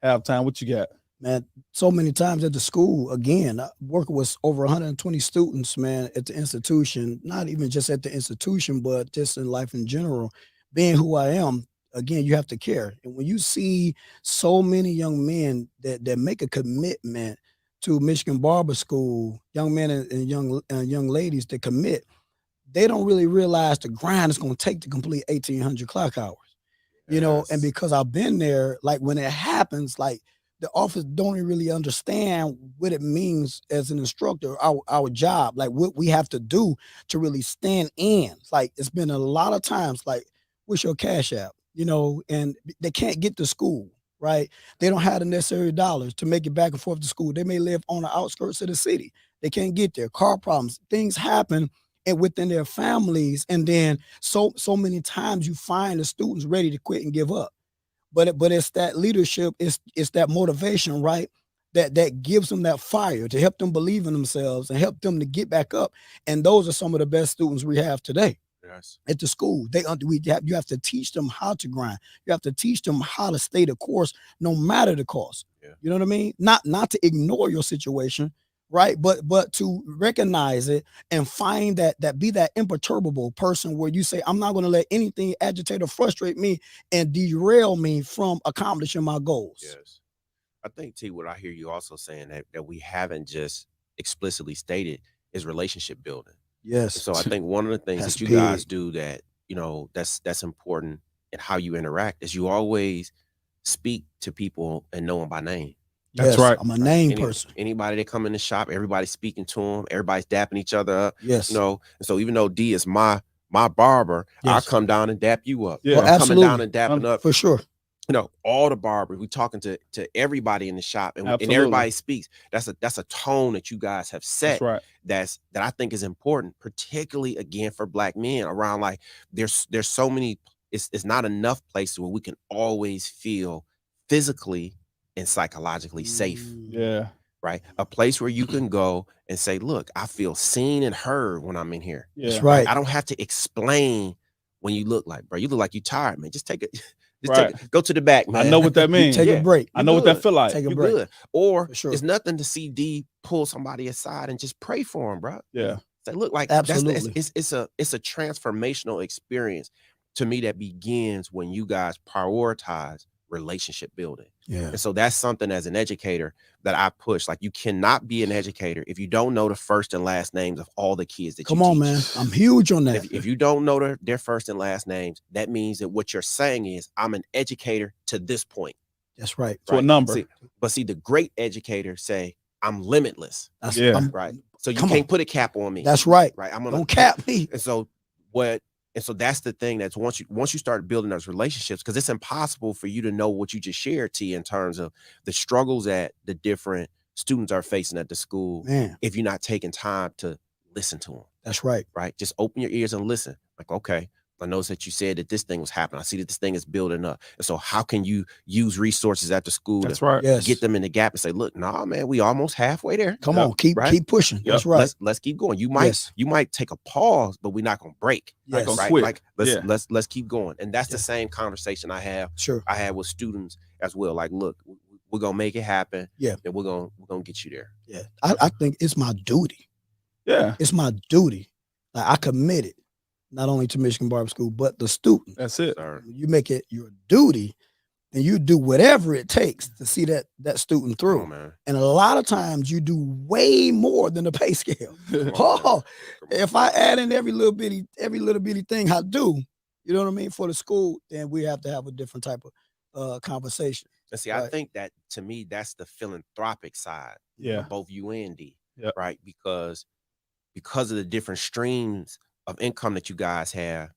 Speaker 3: Halftime, what you got?
Speaker 1: Man, so many times at the school, again, working with over 120 students, man, at the institution, not even just at the institution, but just in life in general, being who I am, again, you have to care. And when you see so many young men that make a commitment to Michigan Barber School, young men and young ladies that commit, they don't really realize the grind it's going to take to complete 1,800 clock hours, you know, and because I've been there, like when it happens, like, the office don't even really understand what it means as an instructor, our job, like what we have to do to really stand in. Like, it's been a lot of times, like, what's your cash app, you know, and they can't get to school, right? They don't have the necessary dollars to make it back and forth to school. They may live on the outskirts of the city. They can't get there. Car problems, things happen and within their families. And then so many times you find the students ready to quit and give up. But it's that leadership, it's that motivation, right? That gives them that fire to help them believe in themselves and help them to get back up. And those are some of the best students we have today.
Speaker 7: Yes.
Speaker 1: At the school. You have to teach them how to grind. You have to teach them how to stay the course no matter the cost.
Speaker 7: Yeah.
Speaker 1: You know what I mean? Not to ignore your situation, right? But to recognize it and find that be that imperturbable person where you say, I'm not going to let anything agitate or frustrate me and derail me from accomplishing my goals.
Speaker 7: Yes. I think, T, what I hear you also saying that we haven't just explicitly stated is relationship building.
Speaker 1: Yes.
Speaker 7: So I think one of the things
Speaker 1: That's
Speaker 7: that you
Speaker 1: big.
Speaker 7: guys do that, you know, that's important in how you interact is you always speak to people and know them by name.
Speaker 3: That's right.
Speaker 1: I'm a name person.
Speaker 7: Anybody that come in the shop, everybody's speaking to them, everybody's dapping each other up.
Speaker 1: Yes.
Speaker 7: You know, and so even though D is my barber,
Speaker 1: Yes.
Speaker 7: I'll come down and dap you up.
Speaker 3: Yeah.
Speaker 1: Well,
Speaker 7: Coming
Speaker 1: absolutely.
Speaker 7: down and dapping up.
Speaker 1: For sure.
Speaker 7: You know, all the barbers, we talking to everybody in the shop, and
Speaker 3: Absolutely.
Speaker 7: everybody speaks. That's a tone that you guys have set.
Speaker 3: That's right.
Speaker 7: That I think is important, particularly again for Black men around. Like there's so many. It's not enough places where we can always feel physically and psychologically safe.
Speaker 3: Yeah.
Speaker 7: Right, a place where you can go and say, "Look, I feel seen and heard when I'm in here."
Speaker 3: Yeah.
Speaker 1: That's right.
Speaker 7: I don't have to explain when you look like, bro. You look like you tired, man. Just take it. Just
Speaker 3: Right.
Speaker 7: go to the back, man.
Speaker 3: I know what that means.
Speaker 1: Take
Speaker 7: Yeah.
Speaker 1: a break.
Speaker 3: I know what that feel like.
Speaker 1: Take a
Speaker 7: You
Speaker 1: break.
Speaker 7: good. Or
Speaker 1: For sure.
Speaker 7: it's nothing to see D pull somebody aside and just pray for him, bro.
Speaker 3: Yeah.
Speaker 7: Say, look, like
Speaker 1: Absolutely.
Speaker 7: it's a transformational experience to me that begins when you guys prioritize relationship building.
Speaker 1: Yeah.
Speaker 7: And so that's something as an educator that I push. Like, you cannot be an educator if you don't know the first and last names of all the kids that
Speaker 1: Come
Speaker 7: you
Speaker 1: on,
Speaker 7: teach.
Speaker 1: man. I'm huge on that.
Speaker 7: If you don't know their first and last names, that means that what you're saying is, I'm an educator to this point.
Speaker 1: That's right.
Speaker 3: To a number.
Speaker 7: See, the great educators say, I'm limitless.
Speaker 1: That's
Speaker 3: Yeah.
Speaker 7: Right. So you
Speaker 1: Come
Speaker 7: can't
Speaker 1: on.
Speaker 7: put a cap on me.
Speaker 1: That's right.
Speaker 7: Right. I'm gonna
Speaker 1: Don't cap me.
Speaker 7: And so that's the thing, that's once you start building those relationships, because it's impossible for you to know what you just shared, T, in terms of the struggles that the different students are facing at the school,
Speaker 1: Man,
Speaker 7: if you're not taking time to listen to them.
Speaker 1: that's right.
Speaker 7: Right. Just open your ears and listen. Like, okay, I noticed that you said that this thing was happening. I see that this thing is building up. And so how can you use resources at the school
Speaker 3: That's
Speaker 7: to
Speaker 3: right.
Speaker 1: Yes.
Speaker 7: get them in the gap and say, look, nah, man, we almost halfway there.
Speaker 1: Come
Speaker 3: Yep.
Speaker 1: on. Keep pushing.
Speaker 3: Yep.
Speaker 1: That's right.
Speaker 7: Let's keep going. You
Speaker 1: Yes.
Speaker 7: might take a pause, but we're not gonna break.
Speaker 1: Yes.
Speaker 3: gonna
Speaker 7: Right.
Speaker 3: quit.
Speaker 7: Like let's keep going. And that's the
Speaker 1: Yeah.
Speaker 7: same conversation I
Speaker 1: Sure.
Speaker 7: had with students as well. Like, look, we're gonna make it happen.
Speaker 1: Yeah.
Speaker 7: And we're gonna get you there.
Speaker 1: Yeah. I think it's my duty.
Speaker 3: Yeah.
Speaker 1: It's my duty. Like, I committed not only to Michigan Barber School, but the student.
Speaker 3: That's it.
Speaker 7: Sir.
Speaker 1: When you make it your duty, and you do whatever it takes to see that student
Speaker 7: Come
Speaker 1: through.
Speaker 7: on, man.
Speaker 1: And a lot of times you do way more than the pay scale.
Speaker 7: Come on,
Speaker 1: Oh,
Speaker 7: man. Come
Speaker 1: if I add in every little bitty thing I do, you know what I mean, for the school, then we have to have a different type of conversation.
Speaker 7: And see, I
Speaker 1: Right.
Speaker 7: think that, to me, that's the philanthropic side
Speaker 3: Yeah.
Speaker 7: of both you and D.
Speaker 3: Yep.
Speaker 7: Right. Because of the different streams of income that you guys have,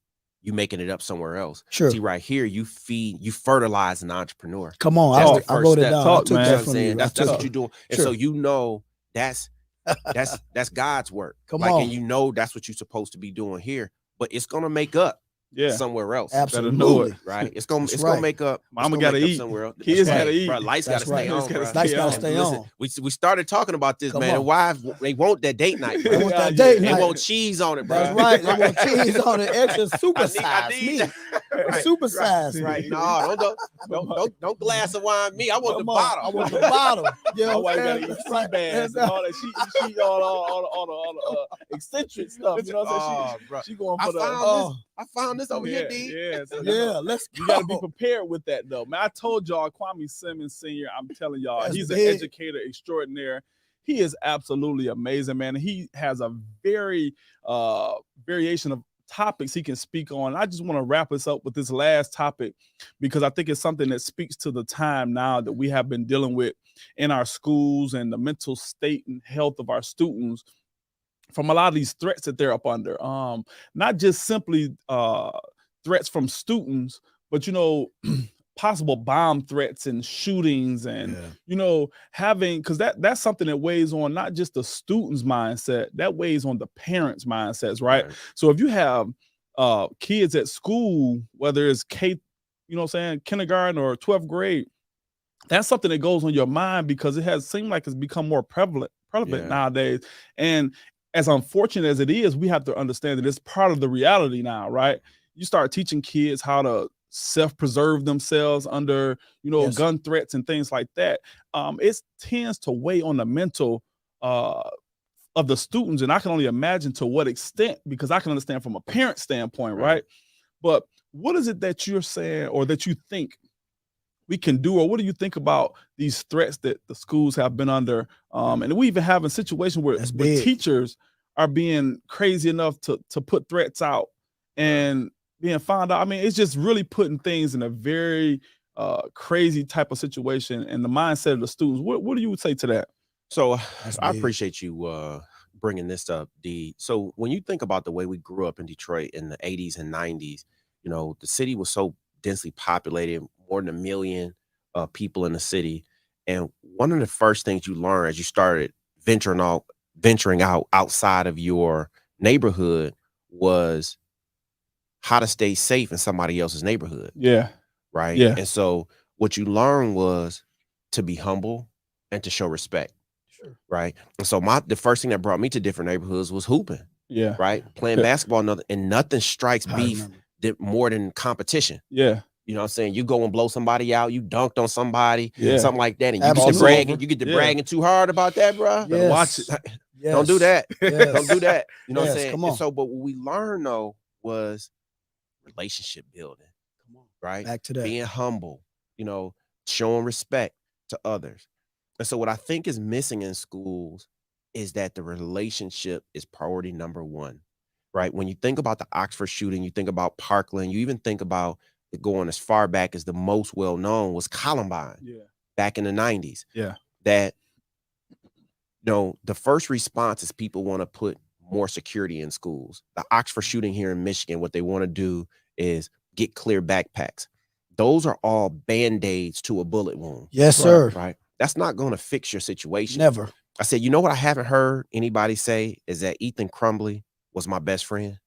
Speaker 7: you making it up somewhere else.
Speaker 1: Sure.
Speaker 7: See, right here, you fertilize an entrepreneur.
Speaker 1: Come on,
Speaker 7: That's
Speaker 1: I
Speaker 7: the first
Speaker 1: wrote it
Speaker 7: step.
Speaker 1: down.
Speaker 3: Talk,
Speaker 1: I took
Speaker 3: man.
Speaker 1: that
Speaker 7: You know what I'm
Speaker 1: from
Speaker 7: saying?
Speaker 1: you.
Speaker 7: That's what you're doing. And
Speaker 1: Sure.
Speaker 7: so, you know, that's that's God's work.
Speaker 1: Come
Speaker 7: like,
Speaker 1: on.
Speaker 7: and you know that's what you're supposed to be doing here, but it's gonna make up somewhere else.
Speaker 1: Absolutely.
Speaker 7: Right? It's gonna make up.
Speaker 3: Mama gotta eat.
Speaker 7: Somewhere else.
Speaker 3: Kids gotta eat.
Speaker 7: Bro, lights gotta stay on.
Speaker 1: Lights gotta stay on.
Speaker 7: We started talking about this, man. And wives, they want that date night. Bro.
Speaker 1: They want that date night.
Speaker 7: They want cheese on it, bro.
Speaker 1: That's right. They want cheese on it. Extra supersize me.
Speaker 7: Right,
Speaker 1: Supersize.
Speaker 7: Right. No, don't glass of wine me. I want the bottle.
Speaker 1: I want the bottle. You know
Speaker 3: my
Speaker 1: what
Speaker 3: wife
Speaker 1: I'm
Speaker 3: gotta eat
Speaker 1: saying?
Speaker 3: sea bass and all that. She eat all the eccentric stuff. You know what I'm saying? She going for
Speaker 7: I found this over here, D.
Speaker 3: Yeah,
Speaker 1: let's go.
Speaker 3: You gotta be prepared with that though. Man, I told y'all Kwame Simmons Sr., I'm telling y'all, he's an educator extraordinaire. He is absolutely amazing, man. He has a very variation of topics he can speak on. I just want to wrap us up with this last topic because I think it's something that speaks to the time now that we have been dealing with in our schools and the mental state and health of our students from a lot of these threats that they're up under. Not just simply threats from students, but, you know, possible bomb threats and shootings and, you know, having, because that's something that weighs on not just the student's mindset, that weighs on the parents' mindsets, right? So if you have kids at school, whether it's you know what I'm saying, kindergarten or 12th grade, that's something that goes on your mind because it has seemed like it's become more prevalent nowadays. And as unfortunate as it is, we have to understand that it's part of the reality now, right? You start teaching kids how to self-preserve themselves under, you know, gun threats and things like that. It tends to weigh on the mental of the students. And I can only imagine to what extent, because I can understand from a parent standpoint, right? But what is it that you're saying or that you think we can do, or what do you think about these threats that the schools have been under? And we even have a situation where teachers are being crazy enough to put threats out and being found out. I mean, it's just really putting things in a very crazy type of situation and the mindset of the students. What do you say to that?
Speaker 7: So I appreciate you bringing this up, D. So when you think about the way we grew up in Detroit in the 80s and 90s, you know, the city was so densely populated, more than 1 million people in the city. And one of the first things you learn as you started venturing out outside of your neighborhood was how to stay safe in somebody else's neighborhood.
Speaker 3: Yeah.
Speaker 7: Right.
Speaker 3: Yeah.
Speaker 7: And so what you learned was to be humble and to show respect.
Speaker 1: Sure.
Speaker 7: Right. And so the first thing that brought me to different neighborhoods was hooping.
Speaker 3: Yeah.
Speaker 7: Right. Playing basketball, and nothing strikes beef more than competition.
Speaker 3: Yeah.
Speaker 7: You know what I'm saying? You go and blow somebody out, you dunked on somebody,
Speaker 3: Yeah.
Speaker 7: something like that, and you get to bragging too hard about that, bro.
Speaker 3: Yes. Watch it.
Speaker 1: Yes.
Speaker 7: Don't do that.
Speaker 1: Yes.
Speaker 7: Don't do that. You know what I'm saying?
Speaker 1: Come on.
Speaker 7: And so, but what we learned though was relationship building.
Speaker 1: Come on.
Speaker 7: Right?
Speaker 1: Back to that.
Speaker 7: Being humble, you know, showing respect to others. And so what I think is missing in schools is that the relationship is priority number one. Right? When you think about the Oxford shooting, you think about Parkland, you even think about it going as far back as the most well-known was Columbine.
Speaker 3: Yeah.
Speaker 7: Back in the 90s.
Speaker 3: Yeah.
Speaker 7: That, you know, the first response is people want to put more security in schools. The Oxford shooting here in Michigan, what they want to do is get clear backpacks. Those are all Band-Aids to a bullet wound.
Speaker 1: Yes, sir.
Speaker 7: Right. That's not going to fix your situation.
Speaker 1: Never.
Speaker 7: I said, you know what I haven't heard anybody say is that Ethan Crumbley was my best friend.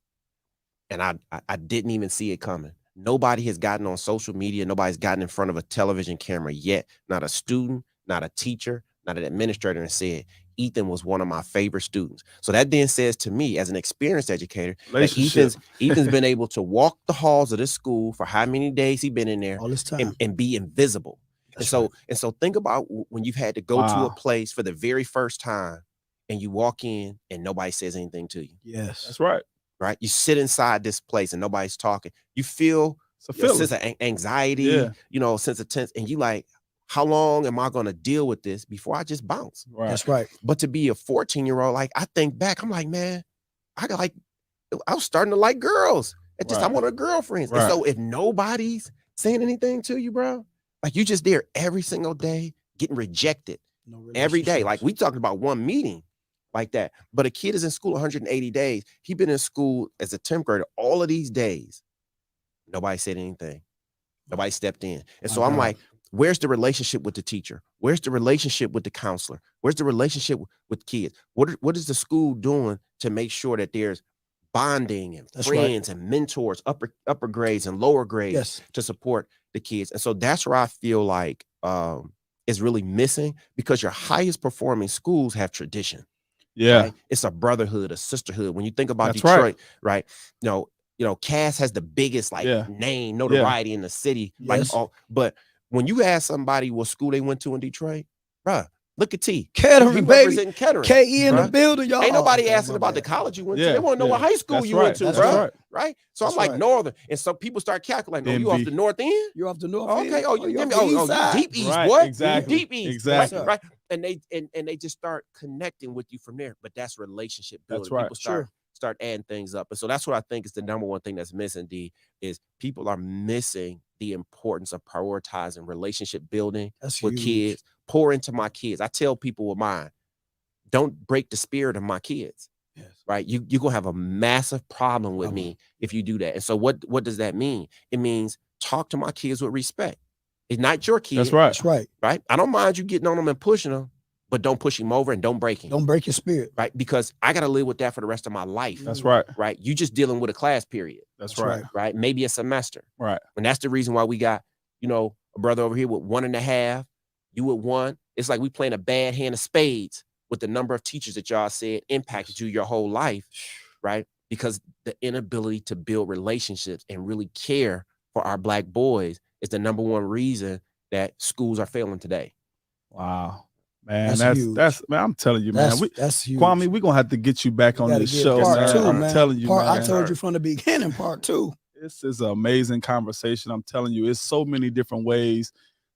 Speaker 7: And I didn't even see it coming. Nobody has gotten on social media. Nobody's gotten in front of a television camera yet. Not a student, not a teacher, not an administrator, and said, Ethan was one of my favorite students. So that then says to me, as an experienced educator, that Ethan's been able to walk the halls of this school for how many days he's been in there
Speaker 1: all this time
Speaker 7: and be invisible.
Speaker 1: That's
Speaker 7: and so think about when you've had to go to a place for the very first time and you walk in and nobody says anything to you.
Speaker 1: Yes.
Speaker 3: That's right.
Speaker 7: Right. You sit inside this place and nobody's talking. You feel a sense of anxiety, you know, sense of tense. And you like, how long am I going to deal with this before I just bounce?
Speaker 3: Right.
Speaker 1: That's right.
Speaker 7: But to be a 14-year-old, like I think back, I'm like, man, I was starting to like girls. It just, I wanted girlfriends.
Speaker 3: Right.
Speaker 7: And so if nobody's saying anything to you, bro, like you just there every single day getting rejected every day. Like we talking about one meeting like that. But a kid is in school 180 days. He been in school as a 10th grader all of these days. Nobody said anything. Nobody stepped in. And so I'm like, Where's the relationship with the teacher? Where's the relationship with the counselor? Where's the relationship with kids? What is the school doing to make sure that there's bonding and friends and mentors, upper grades and lower grades to support the kids? And so that's where I feel like is really missing, because your highest performing schools have tradition.
Speaker 3: Yeah.
Speaker 7: Right? It's a brotherhood, a sisterhood. When you think about Detroit, right? You know, Cass has the biggest name, notoriety in the city. But when you ask somebody what school they went to in Detroit, bruh, look at T.
Speaker 1: Kettering, baby.
Speaker 7: Kettering.
Speaker 1: KE in the building, y'all.
Speaker 7: Ain't nobody asking about the college you went to. They want to know what high school you went to, bro. Right? So I'm like Northern. And so people start calculating, oh, you off the north end?
Speaker 1: You're off the north end?
Speaker 7: Okay. Oh, you give me, you deep east, boy. Exactly. Deep east. Exactly. Right? And they just start connecting with you from there. But that's relationship building.
Speaker 3: That's right.
Speaker 7: People start adding things up. And so that's what I think is the number one thing that's missing, D, is people are missing the importance of prioritizing relationship building with kids. Pour into my kids. I tell people with mine, don't break the spirit of my kids. Yes. Right? You're going to have a massive problem with me if you do that. And so what does that mean? It means talk to my kids with respect. It's not your kid.
Speaker 3: That's right.
Speaker 1: That's right.
Speaker 7: Right? I don't mind you getting on them and pushing them, but don't push him over and don't break him.
Speaker 1: Don't break your spirit.
Speaker 7: Right? Because I got to live with that for the rest of my life.
Speaker 3: That's right.
Speaker 7: Right? You just dealing with a class period.
Speaker 3: That's right.
Speaker 7: Right? Maybe a semester.
Speaker 3: Right.
Speaker 7: And that's the reason why we got, you know, a brother over here with 1.5, you with 1. It's like we playing a bad hand of spades with the number of teachers that y'all said impacted you your whole life, right? Because the inability to build relationships and really care for our Black boys is the number one reason that schools are failing today.
Speaker 3: Wow. Man, that's man, I'm telling you, man.
Speaker 1: That's huge.
Speaker 3: Kwame, we're gonna have to get you back on this show,
Speaker 1: part 2,
Speaker 3: I'm telling you, man.
Speaker 1: I told you from the beginning, part 2.
Speaker 3: This is an amazing conversation. I'm telling you, it's so many different ways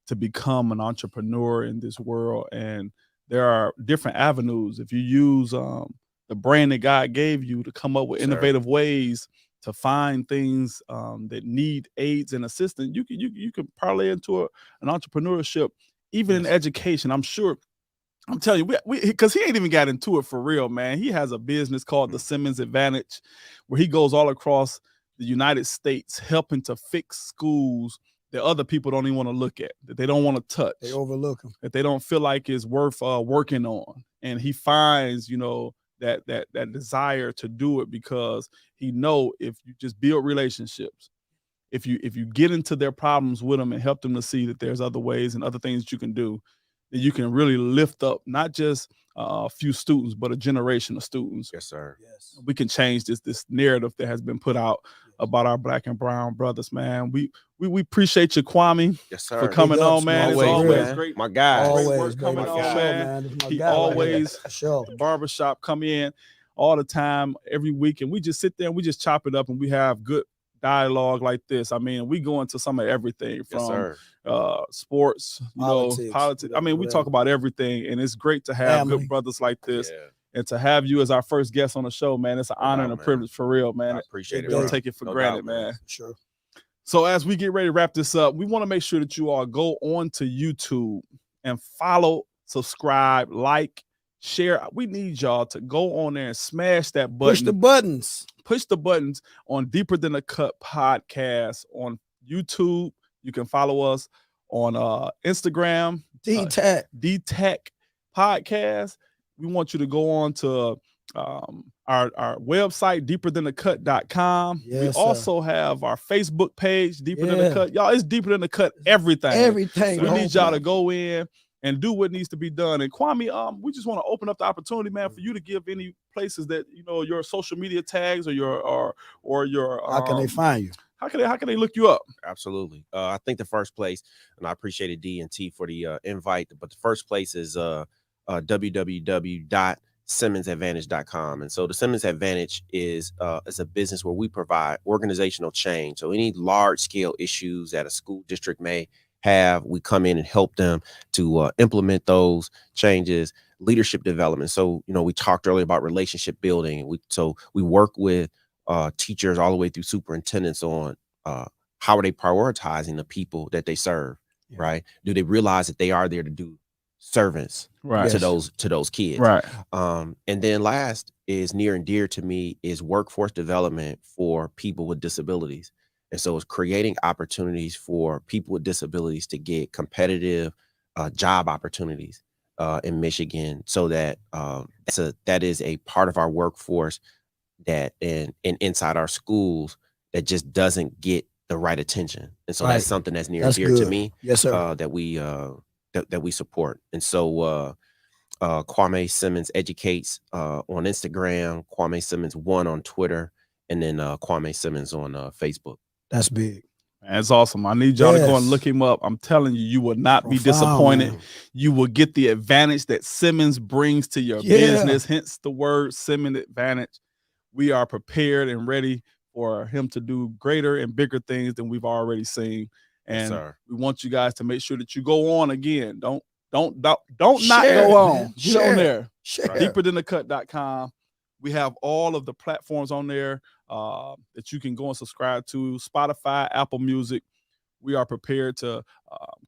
Speaker 3: to become an entrepreneur in this world, and there are different avenues. If you use the brain that God gave you to come up with innovative ways to find things that need aids and assistance, you can parlay into an entrepreneurship, even in education. I'm sure. I'm telling you, because he ain't even got into it for real, man. He has a business called the Simmons Advantage, where he goes all across the United States helping to fix schools that other people don't even want to look at, that they don't want to touch.
Speaker 1: They overlook them.
Speaker 3: That they don't feel like is worth working on. And he finds, you know, that desire to do it, because he know if you just build relationships, if you get into their problems with them and help them to see that there's other ways and other things that you can do, that you can really lift up not just a few students, but a generation of students.
Speaker 7: Yes, sir.
Speaker 3: Yes. We can change this narrative that has been put out about our Black and brown brothers, man. We appreciate you, Kwame, for coming on, man. It's always great.
Speaker 7: My guy.
Speaker 3: Always coming on, man. He always, the barbershop come in all the time, every week, and we just sit there and we just chop it up, and we have good dialogue like this. I mean, we go into some of everything from sports, politics. I mean, we talk about everything, and it's great to have good brothers like this. Yeah. And to have you as our first guest on the show, man, it's an honor and a privilege for real, man.
Speaker 7: I appreciate it.
Speaker 3: Don't take it for granted, man.
Speaker 1: Sure.
Speaker 3: So as we get ready to wrap this up, we want to make sure that you all go on to YouTube and follow, subscribe, like, share. We need y'all to go on there and smash that button.
Speaker 1: Push the buttons.
Speaker 3: Push the buttons on Deeper Than the Cut podcast on YouTube. You can follow us on Instagram. D-Tech Podcast. We want you to go on to our website, deeperthanthecut.com.
Speaker 1: Yes,
Speaker 3: we also have our Facebook page, Deeper Than the Cut. Y'all, it's Deeper Than the Cut, everything.
Speaker 1: Everything.
Speaker 3: So we need y'all to go in and do what needs to be done. And Kwame, we just want to open up the opportunity, man, for you to give any places that, you know, your social media tags or your
Speaker 1: how can they find you?
Speaker 3: How can they look you up?
Speaker 7: Absolutely. I think the first place, and I appreciated D and T for the invite, but the first place is www.SimmonsAdvantage.com. And so the Simmons Advantage is a business where we provide organizational change. So any large scale issues that a school district may have, we come in and help them to implement those changes, leadership development. So, you know, we talked earlier about relationship building. We work with teachers all the way through superintendents on how are they prioritizing the people that they serve, right? Do they realize that they are there to do servants to those kids,
Speaker 3: right?
Speaker 7: And then last is near and dear to me is workforce development for people with disabilities. And so it's creating opportunities for people with disabilities to get competitive job opportunities in Michigan, so that that is a part of our workforce that inside our schools that just doesn't get the right attention. And so that's something that's near and dear to me.
Speaker 1: Yes, sir.
Speaker 7: That we support. And so Kwame Simmons Educates on Instagram, Kwame Simmons 1 on Twitter, and then Kwame Simmons on Facebook.
Speaker 1: That's big.
Speaker 3: That's awesome. I need y'all to go and look him up. I'm telling you, you will not be disappointed.
Speaker 1: Man.
Speaker 3: You will get the advantage that Simmons brings to your business, hence the word Simmons Advantage. We are prepared and ready for him to do greater and bigger things than we've already seen. And we want you guys to make sure that you go on again. Don't not go on. Get on there. Deeperthanthecut.com. We have all of the platforms on there that you can go and subscribe to. Spotify, Apple Music. We are prepared to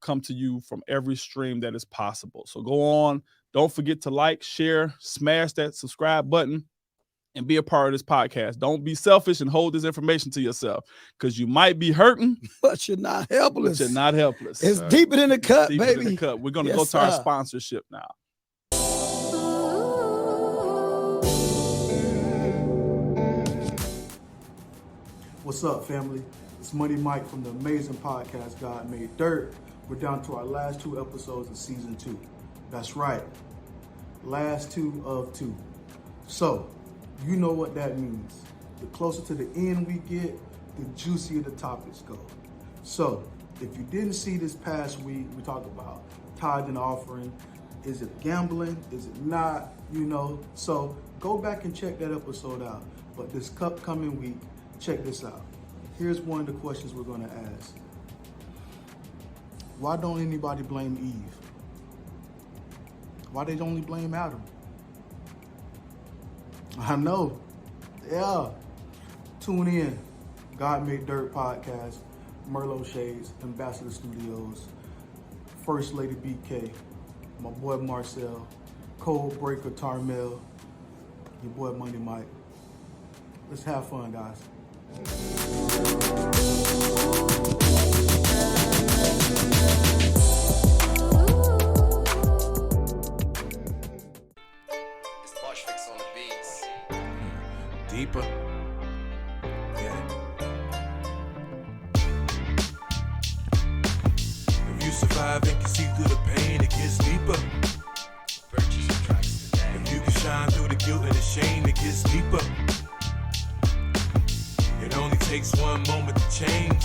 Speaker 3: come to you from every stream that is possible. So go on. Don't forget to like, share, smash that subscribe button, and be a part of this podcast. Don't be selfish and hold this information to yourself, because you might be hurting,
Speaker 1: but you're not helpless.
Speaker 3: But you're not helpless.
Speaker 1: It's deeper than the cut,
Speaker 3: deeper
Speaker 1: baby.
Speaker 3: Than the cut. We're going to go to our sponsorship now.
Speaker 8: What's up, family? It's Money Mike from the amazing podcast God Made Dirt. We're down to our last 2 episodes of season 2. That's right. Last 2 of 2. So, you know what that means. The closer to the end we get, the juicier the topics go. So, if you didn't see this past week, we talked about tithe and offering. Is it gambling? Is it not? You know, so go back and check that episode out. But this upcoming week, check this out. Here's one of the questions we're going to ask. Why don't anybody blame Eve? Why they only blame Adam? I know. Yeah. Tune in. God Made Dirt Podcast, Merlot Shades, Ambassador Studios, First Lady BK, my boy Marcel, Cold Breaker Tarmel, your boy Money Mike. Let's have fun, guys.
Speaker 4: Deeper. Yeah. If you survive and can see through the pain, it gets deeper. If you can shine through the guilt and the shame, it gets deeper. It only takes one moment to change.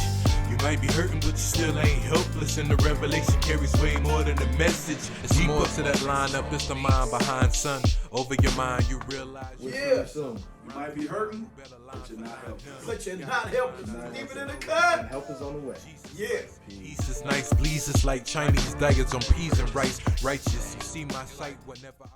Speaker 4: You might be hurting, but you still ain't helpless. And the revelation carries way more than the message. It's more to that lineup. It's the mind behind, son. Over your mind, you realize.
Speaker 3: You might be hurting, but you're not helpless.
Speaker 1: But you're not helpless. Deeper than the cut.
Speaker 5: Help is on the way.
Speaker 1: Yes.
Speaker 4: Peace is nice, please. It's like Chinese daggers on peas and rice. Righteous, you see my sight whenever I